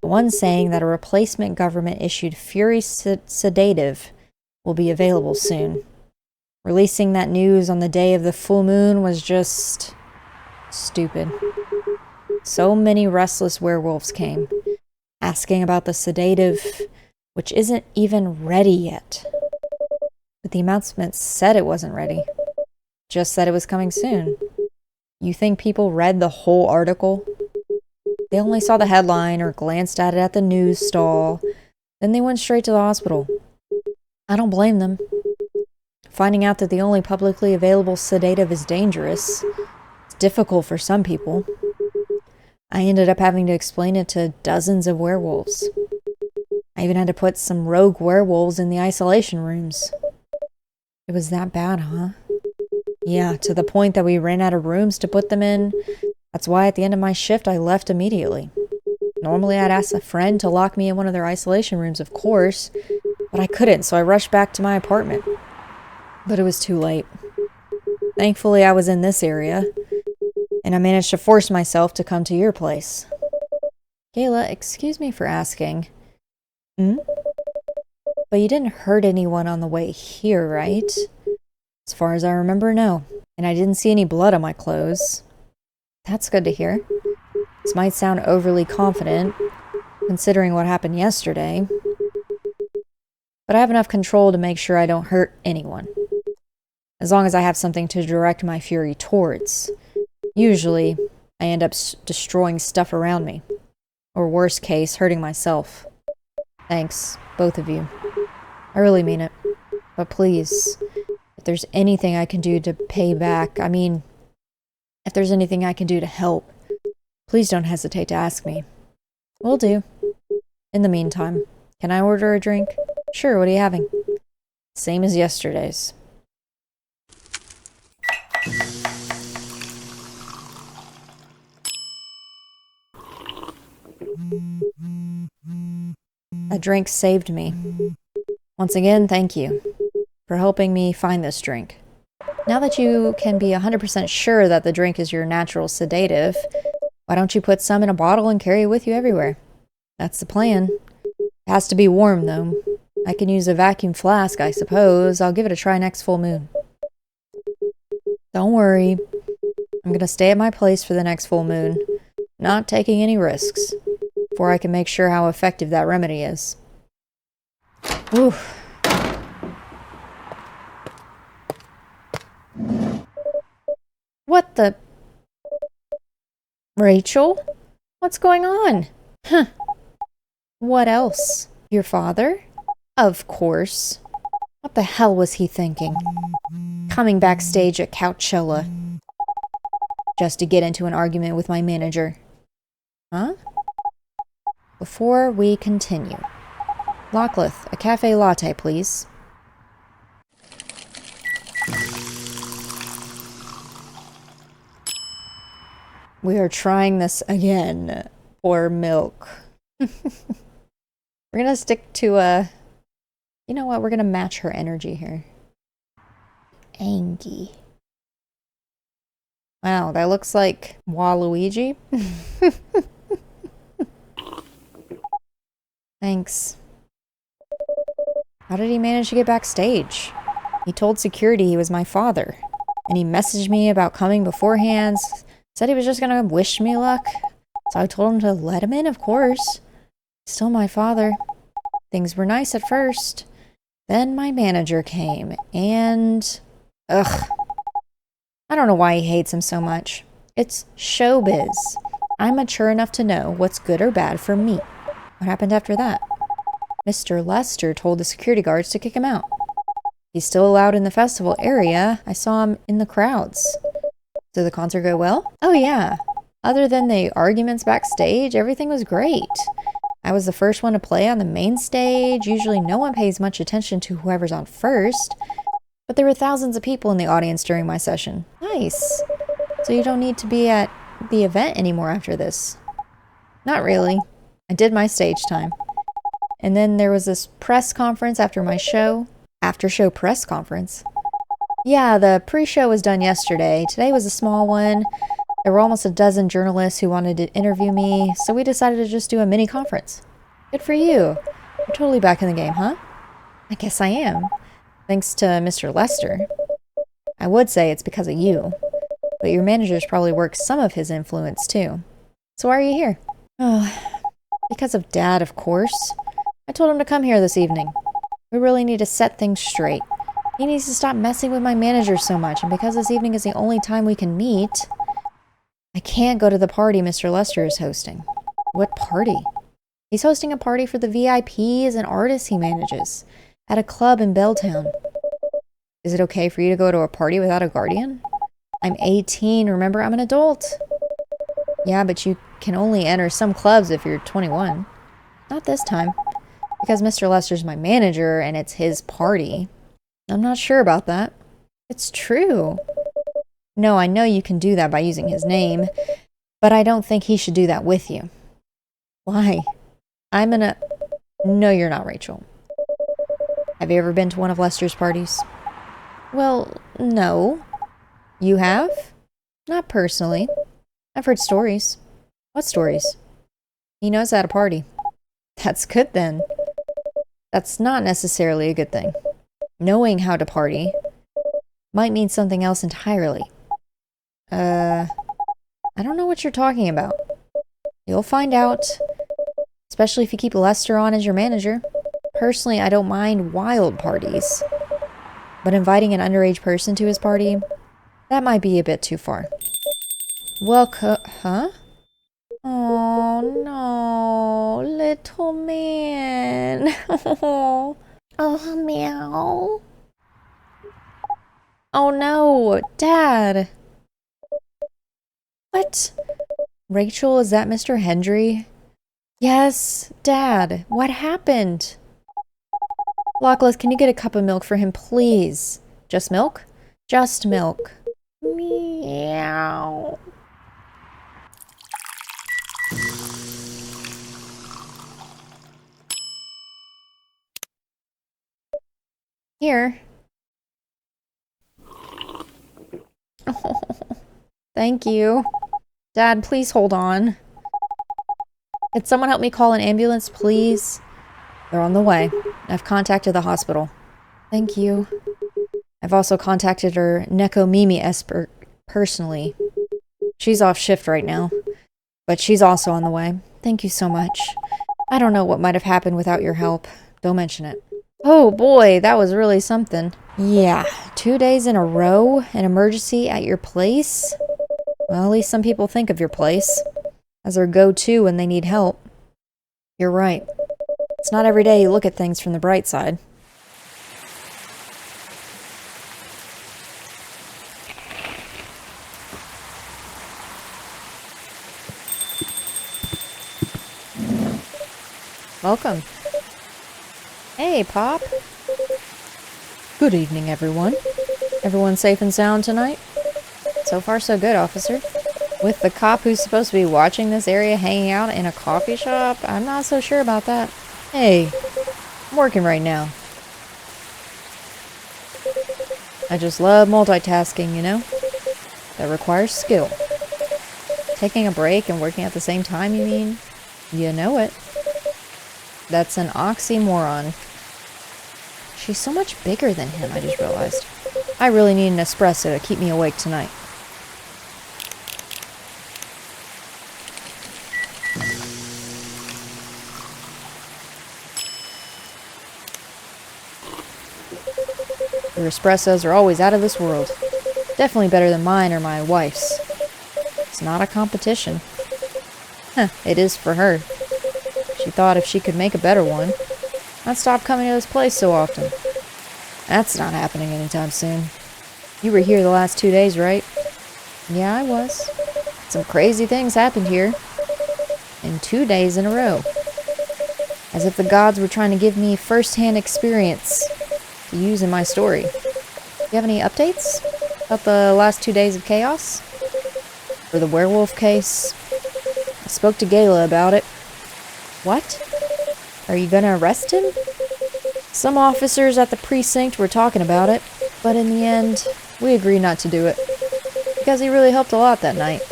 The one saying that a replacement government-issued Fury sedative will be available soon. Releasing that news on the day of the full moon was just... stupid. So many restless werewolves came, asking about the sedative, which isn't even ready yet. But the announcement said it wasn't ready. Just said it was coming soon. You think people read the whole article? They only saw the headline or glanced at it at the news stall. Then they went straight to the hospital. I don't blame them. Finding out that the only publicly available sedative is dangerous. It's difficult for some people. I ended up having to explain it to dozens of werewolves. I even had to put some rogue werewolves in the isolation rooms. It was that bad, huh? Yeah, to the point that we ran out of rooms to put them in. That's why at the end of my shift I left immediately. Normally I'd ask a friend to lock me in one of their isolation rooms, of course, but I couldn't, so I rushed back to my apartment. But it was too late. Thankfully, I was in this area, and I managed to force myself to come to your place. Kayla, excuse me for asking. But you didn't hurt anyone on the way here, right? As far as I remember, no. And I didn't see any blood on my clothes. That's good to hear. This might sound overly confident, considering what happened yesterday. But I have enough control to make sure I don't hurt anyone. As long as I have something to direct my fury towards. Usually, I end up destroying stuff around me. Or worst case, hurting myself. Thanks, both of you. I really mean it. But please, if there's anything I can do to pay back, if there's anything I can do to help, please don't hesitate to ask me. Will do. In the meantime, can I order a drink? Sure, what are you having? Same as yesterday's. That drink saved me. Once again, thank you for helping me find this drink. Now that you can be 100% sure that the drink is your natural sedative, why don't you put some in a bottle and carry it with you everywhere? That's the plan. It has to be warm, though. I can use a vacuum flask, I suppose. I'll give it a try next full moon. Don't worry. I'm gonna stay at my place for the next full moon, not taking any risks, before I can make sure how effective that remedy is. Oof. What the... Rachel? What's going on? Huh. What else? Your father? Of course. What the hell was he thinking? Coming backstage at Coachella. Just to get into an argument with my manager. Huh? Before we continue. Lockleth, a cafe latte, please. We are trying this again. Pour milk. We're gonna stick to you know what? We're gonna match her energy here. Angie. Wow, that looks like Waluigi. Thanks. How did he manage to get backstage? He told security he was my father. And he messaged me about coming beforehand. Said he was just gonna wish me luck. So I told him to let him in, of course. Still my father. Things were nice at first. Then my manager came, and... Ugh. I don't know why he hates him so much. It's showbiz. I'm mature enough to know what's good or bad for me. What happened after that? Mr. Lester told the security guards to kick him out. He's still allowed in the festival area. I saw him in the crowds. Did the concert go well? Oh yeah. Other than the arguments backstage, everything was great. I was the first one to play on the main stage. Usually no one pays much attention to whoever's on first. But there were thousands of people in the audience during my session. Nice. So you don't need to be at the event anymore after this? Not really. I did my stage time. And then there was this press conference after my show. After-show press conference. Yeah, the pre-show was done yesterday. Today was a small one. There were almost a dozen journalists who wanted to interview me, so we decided to just do a mini conference. Good for you. You're totally back in the game, huh? I guess I am. Thanks to Mr. Lester. I would say it's because of you, but your manager's probably worked some of his influence too. So why are you here? Oh, because of Dad, of course. I told him to come here this evening. We really need to set things straight. He needs to stop messing with my manager so much, and because this evening is the only time we can meet, I can't go to the party Mr. Lester is hosting. What party? He's hosting a party for the VIPs and artists he manages. At a club in Belltown. Is it okay for you to go to a party without a guardian? I'm 18, remember? I'm an adult. Yeah, but you can only enter some clubs if you're 21. Not this time. Because Mr. Lester's my manager and it's his party. I'm not sure about that. It's true. No, I know you can do that by using his name, but I don't think he should do that with you. Why? No, you're not, Rachel. Have you ever been to one of Lester's parties? Well, no. You have? Not personally. I've heard stories. What stories? He knows how to party. That's good then. That's not necessarily a good thing. Knowing how to party might mean something else entirely. I don't know what you're talking about. You'll find out. Especially if you keep Lester on as your manager. Personally, I don't mind wild parties. But inviting an underage person to his party, that might be a bit too far. Well, huh? Oh no, little man. Oh, meow. Oh no, Dad. What? Rachel, is that Mr. Hendry? Yes, Dad. What happened? Lachlan, can you get a cup of milk for him, please? Just milk? Just milk. Meow. Here. Oh, thank you. Dad, please hold on. Could someone help me call an ambulance, please? They're on the way. I've contacted the hospital. Thank you. I've also contacted her Nekomimi expert personally. She's off shift right now, but she's also on the way. Thank you so much. I don't know what might have happened without your help. Don't mention it. Oh boy, that was really something. Yeah, 2 days in a row, an emergency at your place? Well, at least some people think of your place as their go-to when they need help. You're right. It's not every day you look at things from the bright side. Welcome. Hey, Pop. Good evening, everyone. Everyone safe and sound tonight? So far, so good, officer. With the cop who's supposed to be watching this area hanging out in a coffee shop, I'm not so sure about that. Hey, I'm working right now. I just love multitasking, you know? That requires skill. Taking a break and working at the same time, you mean? You know it. That's an oxymoron. She's so much bigger than him, I just realized. I really need an espresso to keep me awake tonight. Your espressos are always out of this world. Definitely better than mine or my wife's. It's not a competition. Huh, it is for her. She thought if she could make a better one, I'd stop coming to this place so often. That's not happening anytime soon. You were here the last 2 days, right? Yeah, I was. Some crazy things happened here. In 2 days in a row. As if the gods were trying to give me first-hand experience to use in my story. Do you have any updates about the last 2 days of chaos? For the werewolf case? I spoke to Gayla about it. What? Are you gonna arrest him? Some officers at the precinct were talking about it, but in the end, we agreed not to do it. Because he really helped a lot that night.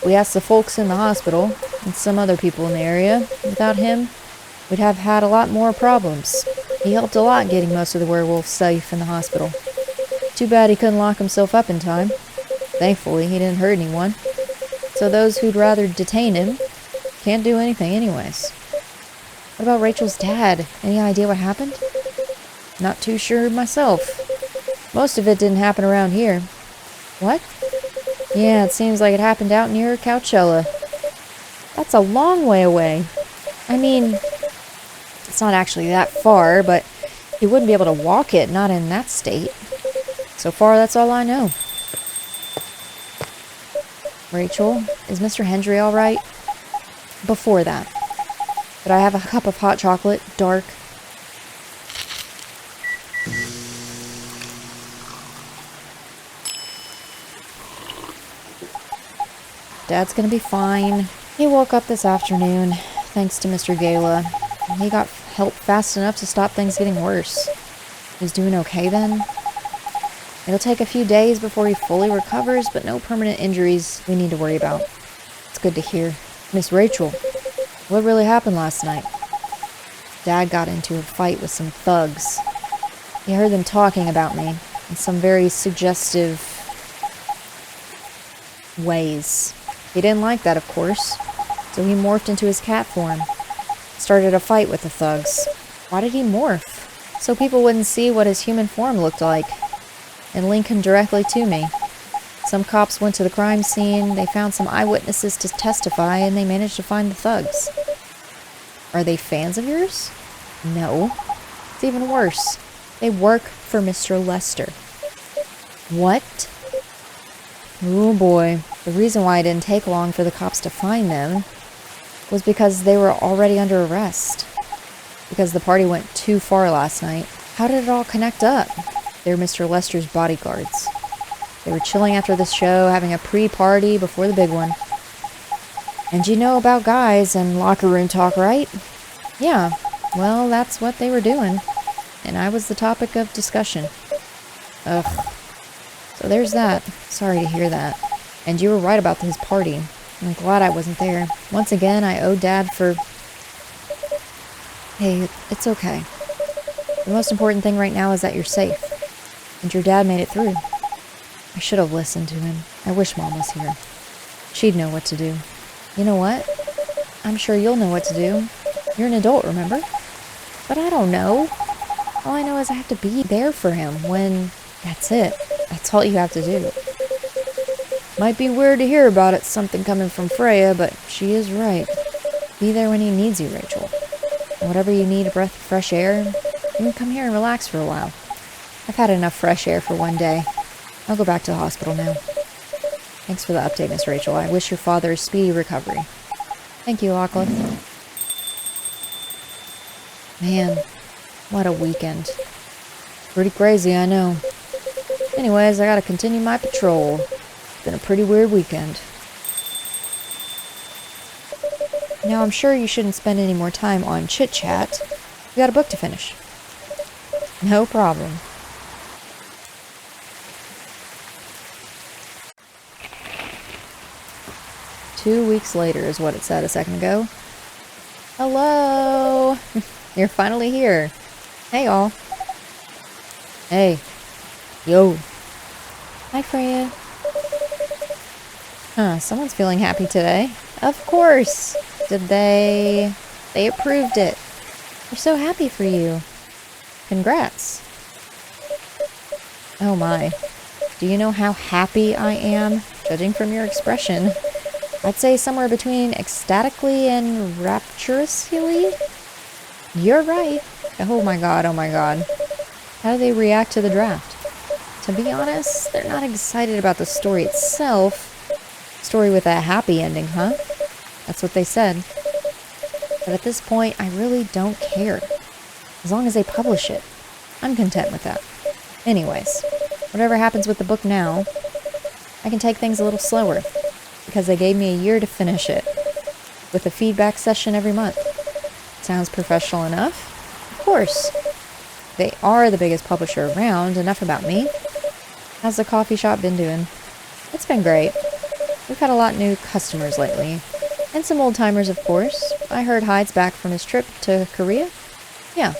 We asked the folks in the hospital, and some other people in the area. Without him, we'd have had a lot more problems. He helped a lot getting most of the werewolves safe in the hospital. Too bad he couldn't lock himself up in time. Thankfully, he didn't hurt anyone. So those who'd rather detain him can't do anything anyways. What about Rachel's dad? Any idea what happened? Not too sure myself. Most of it didn't happen around here. What? Yeah, it seems like it happened out near Coachella. That's a long way away. I mean, it's not actually that far, but He wouldn't be able to walk it, not in that state. So far, that's all I know. Rachel, is Mr. Hendry all right? Before that, could I have a cup of hot chocolate, dark? Dad's gonna be fine. He woke up this afternoon, thanks to Mr. Gala. He got help fast enough to stop things getting worse. He's doing okay then? It'll take a few days before he fully recovers, but no permanent injuries we need to worry about. It's good to hear. Miss Rachel, what really happened last night? Dad got into a fight with some thugs. He heard them talking about me in some very suggestive ways. He didn't like that, of course, so he morphed into his cat form. Started a fight with the thugs. Why did he morph? So people wouldn't see what his human form looked like, and link him directly to me. Some cops went to the crime scene, they found some eyewitnesses to testify, and they managed to find the thugs. Are they fans of yours? No. It's even worse. They work for Mr. Lester. What? Oh boy. The reason why it didn't take long for the cops to find them was because they were already under arrest. Because the party went too far last night. How did it all connect up? They're Mr. Lester's bodyguards. They were chilling after the show, having a pre-party before the big one. And you know about guys and locker room talk, right? Yeah, well, that's what they were doing. And I was the topic of discussion. Ugh. So there's that. Sorry to hear that. And you were right about his party. I'm glad I wasn't there. Once again, I owe Dad for... Hey, it's okay. The most important thing right now is that you're safe. And your dad made it through. I should have listened to him. I wish Mom was here. She'd know what to do. You know what? I'm sure you'll know what to do. You're an adult, remember? But I don't know. All I know is I have to be there for him when... That's it. That's all you have to do. Might be weird to hear about it, something coming from Freya, but she is right. Be there when he needs you, Rachel. And whatever you need, a breath of fresh air, you can come here and relax for a while. I've had enough fresh air for one day. I'll go back to the hospital now. Thanks for the update, Miss Rachel. I wish your father a speedy recovery. Thank you, Lachlan. Man, what a weekend. Pretty crazy, I know. Anyways, I gotta continue my patrol. It's been a pretty weird weekend. Now, I'm sure you shouldn't spend any more time on chit-chat. We got a book to finish. No problem. "2 weeks later" is what it said a second ago. Hello! You're finally here. Hey, all. Hey. Yo. Hi, Freya. Huh, someone's feeling happy today. Of course! Did they... They approved it. We're so happy for you. Congrats. Oh my. Do you know how happy I am? Judging from your expression. I'd say somewhere between ecstatically and rapturously. You're right. Oh my god, oh my god. How do they react to the draft? To be honest, they're not excited about the story itself. Story with a happy ending, huh? That's what they said. But at this point, I really don't care. As long as they publish it, I'm content with that. Anyways, whatever happens with the book now, I can take things a little slower, because they gave me a year to finish it, with a feedback session every month. Sounds professional enough? Of course. They are the biggest publisher around, enough about me. How's the coffee shop been doing? It's been great. We've had a lot of new customers lately. And some old-timers, of course. I heard Hyde's back from his trip to Korea. Yeah.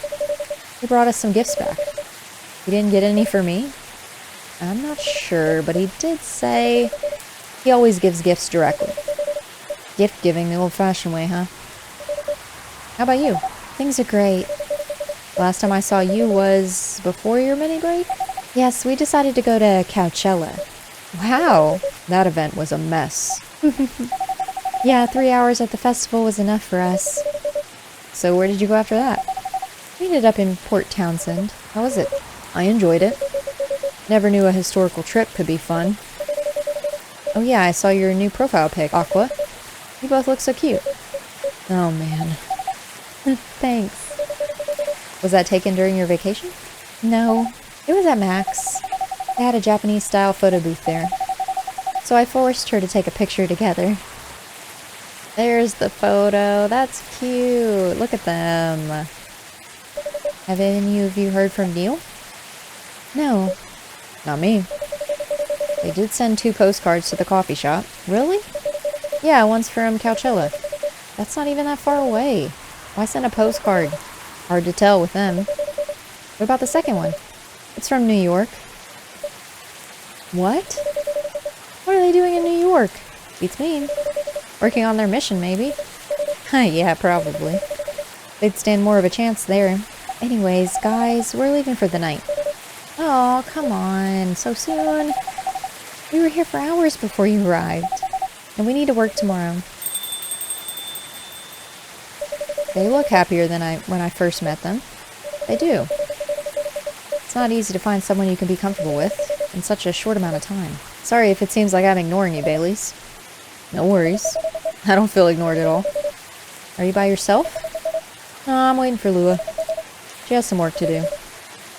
He brought us some gifts back. He didn't get any for me? I'm not sure, but he did say he always gives gifts directly. Gift giving the old-fashioned way, huh? How about you? Things are great. Last time I saw you was before your mini break? Yes, we decided to go to Coachella. Wow, that event was a mess. Yeah, 3 hours at the festival was enough for us. So where did you go after that? We ended up in Port Townsend. How was it? I enjoyed it. Never knew a historical trip could be fun. Oh yeah, I saw your new profile pic, Aqua. You both look so cute. Oh man. Thanks. Was that taken during your vacation? No, it was at Max. They had a Japanese-style photo booth there. So I forced her to take a picture together. There's the photo. That's cute. Look at them. Have any of you heard from Neil? No. Not me. They did send 2 postcards to the coffee shop. Really? Yeah, one's from Coachella. That's not even that far away. Why send a postcard? Hard to tell with them. What about the second one? It's from New York. What? What are they doing in New York? Beats me. Working on their mission, maybe? Yeah, probably. They'd stand more of a chance there. Anyways, guys, we're leaving for the night. Oh, come on. So soon? We were here for hours before you arrived. And we need to work tomorrow. They look happier than when I first met them. They do. It's not easy to find someone you can be comfortable with in such a short amount of time. Sorry if it seems like I'm ignoring you, Baileys. No worries. I don't feel ignored at all. Are you by yourself? No, I'm waiting for Lua. She has some work to do.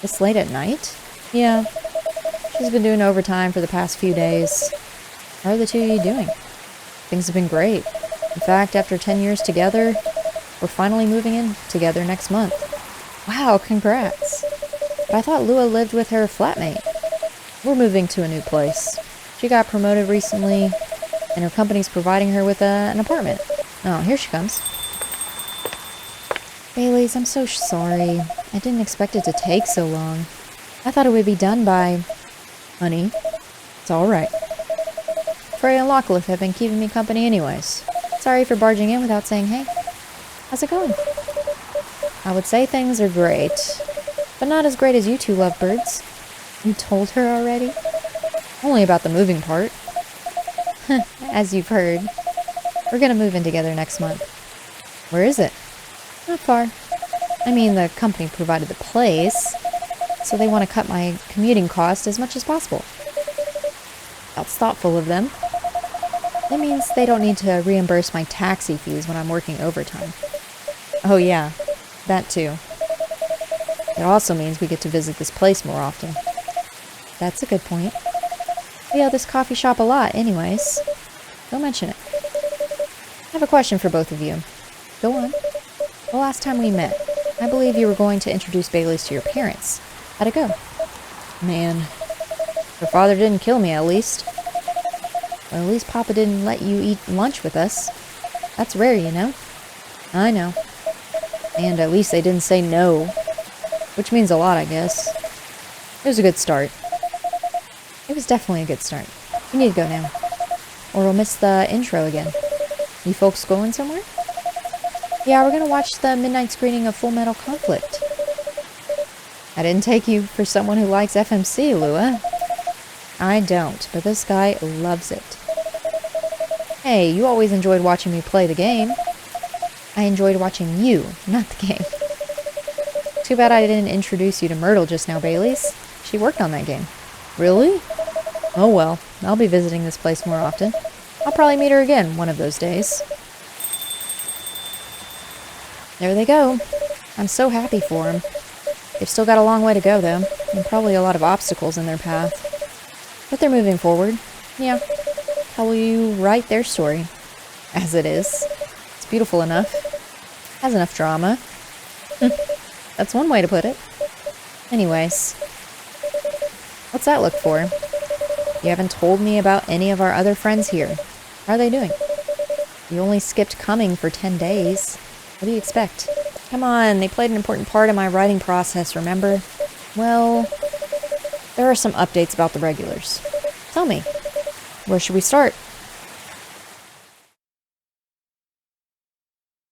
It's late at night? Yeah. She's been doing overtime for the past few days. How are the two of you doing? Things have been great. In fact, after 10 years together, we're finally moving in together next month. Wow, congrats. But I thought Lua lived with her flatmate. We're moving to a new place. She got promoted recently, and her company's providing her with an apartment. Oh, here she comes. Baileys, I'm so sorry. I didn't expect it to take so long. I thought it would be done by... Honey, it's alright. Frey and Locklith have been keeping me company anyways. Sorry for barging in without saying hey. How's it going? I would say things are great, but not as great as you two lovebirds. You told her already? Only about the moving part. As you've heard. We're gonna move in together next month. Where is it? Not far. I mean, the company provided the place, so they want to cut my commuting cost as much as possible. That's thoughtful of them. That means they don't need to reimburse my taxi fees when I'm working overtime. Oh yeah, that too. It also means we get to visit this place more often. That's a good point. We owe this coffee shop a lot anyways. Don't mention it. I have a question for both of you. Go on. The last time we met, I believe you were going to introduce Baileys to your parents. How'd it go? Man, her father didn't kill me at least. Well, at least Papa didn't let you eat lunch with us. That's rare, you know? I know. And at least they didn't say no. Which means a lot, I guess. It was a good start. It was definitely a good start. We need to go now. Or we'll miss the intro again. You folks going somewhere? Yeah, we're gonna watch the midnight screening of Full Metal Conflict. I didn't take you for someone who likes FMC, Lua. I don't, but this guy loves it. Hey, you always enjoyed watching me play the game. I enjoyed watching you, not the game. Too bad I didn't introduce you to Myrtle just now, Baileys. She worked on that game. Really? Oh well, I'll be visiting this place more often. I'll probably meet her again one of those days. There they go. I'm so happy for them. They've still got a long way to go, though, and probably a lot of obstacles in their path. But they're moving forward. Yeah. Tell you right their story. As it is. It's beautiful enough. Has enough drama. That's one way to put it. Anyways. What's that look for? You haven't told me about any of our other friends here. How are they doing? You only skipped coming for 10 days. What do you expect? Come on, they played an important part in my writing process, remember? Well, there are some updates about the regulars. Tell me, where should we start?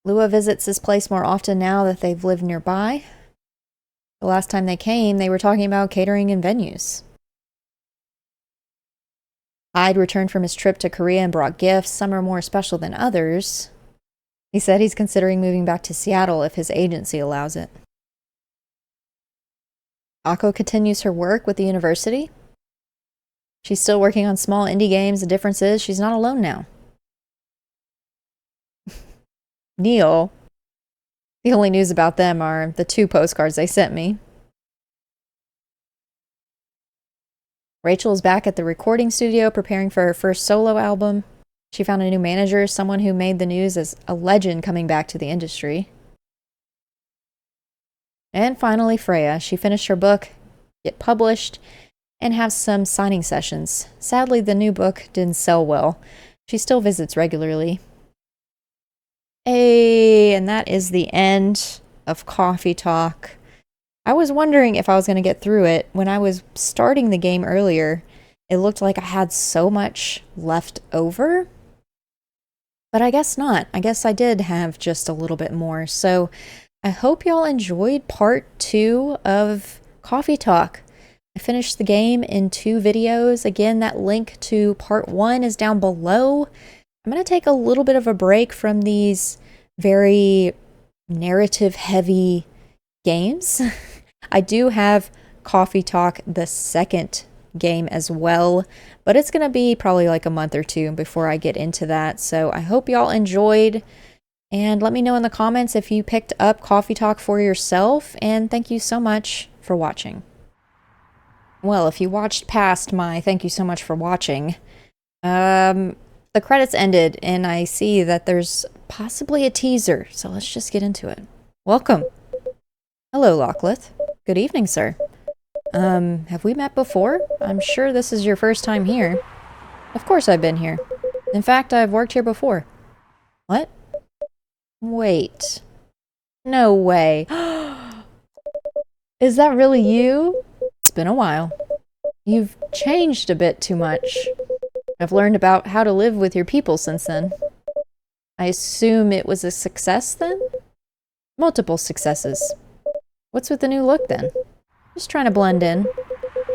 Lua visits this place more often now that they've lived nearby. The last time they came, they were talking about catering and venues. Hyde returned from his trip to Korea and brought gifts. Some are more special than others. He said he's considering moving back to Seattle if his agency allows it. Akko continues her work with the university. She's still working on small indie games. The difference is she's not alone now. Neil. The only news about them are the 2 postcards they sent me. Rachel is back at the recording studio preparing for her first solo album. She found a new manager, someone who made the news as a legend coming back to the industry. And finally, Freya. She finished her book, get published, and have some signing sessions. Sadly, the new book didn't sell well. She still visits regularly. Hey, and that is the end of Coffee Talk. I was wondering if I was going to get through it. When I was starting the game earlier, it looked like I had so much left over. But I guess not. I guess I did have just a little bit more. So I hope y'all enjoyed part 2 of Coffee Talk. I finished the game in 2 videos. Again, that link to part 1 is down below. I'm going to take a little bit of a break from these very narrative-heavy games. I do have Coffee Talk, the second game as well, but it's going to be probably like a month or 2 before I get into that. So I hope y'all enjoyed, and let me know in the comments if you picked up Coffee Talk for yourself, and thank you so much for watching. Well, if you watched past my thank you so much for watching, the credits ended, and I see that there's possibly a teaser, so let's just get into it. Welcome. Hello, Lockleth. Good evening, sir. Have we met before? I'm sure this is your first time here. Of course I've been here. In fact, I've worked here before. What? Wait. No way. Is that really you? It's been a while. You've changed a bit too much. I've learned about how to live with your people since then. I assume it was a success then? Multiple successes. What's with the new look then? Just trying to blend in.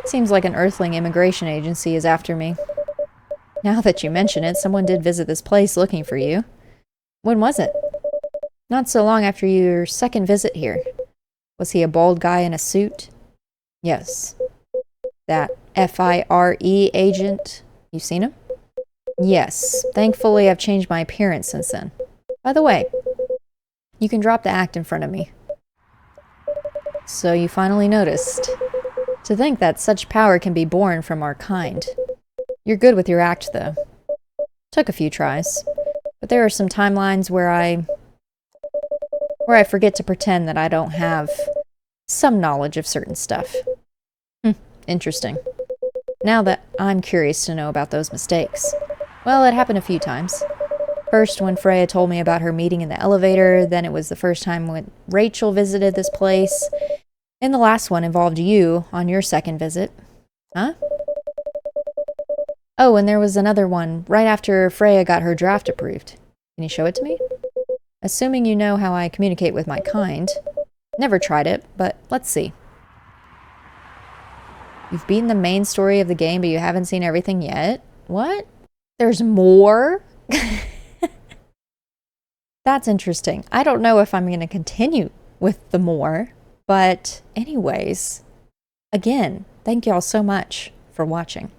Seems like an Earthling immigration agency is after me. Now that you mention it, someone did visit this place looking for you. When was it? Not so long after your second visit here. Was he a bald guy in a suit? Yes. That FIRE agent. You seen him? Yes. Thankfully, I've changed my appearance since then. By the way, you can drop the act in front of me. So you finally noticed. To think that such power can be born from our kind. You're good with your act, though. Took a few tries. But there are some timelines where I forget to pretend that I don't have some knowledge of certain stuff. Interesting. Now that I'm curious to know about those mistakes. Well, it happened a few times. First, when Freya told me about her meeting in the elevator, then it was the first time when Rachel visited this place, and the last one involved you on your second visit. Huh? Oh, and there was another one right after Freya got her draft approved. Can you show it to me? Assuming you know how I communicate with my kind. Never tried it, but let's see. You've beaten the main story of the game, but you haven't seen everything yet? What? There's more? That's interesting. I don't know if I'm going to continue with the more, but anyways, again, thank y'all so much for watching.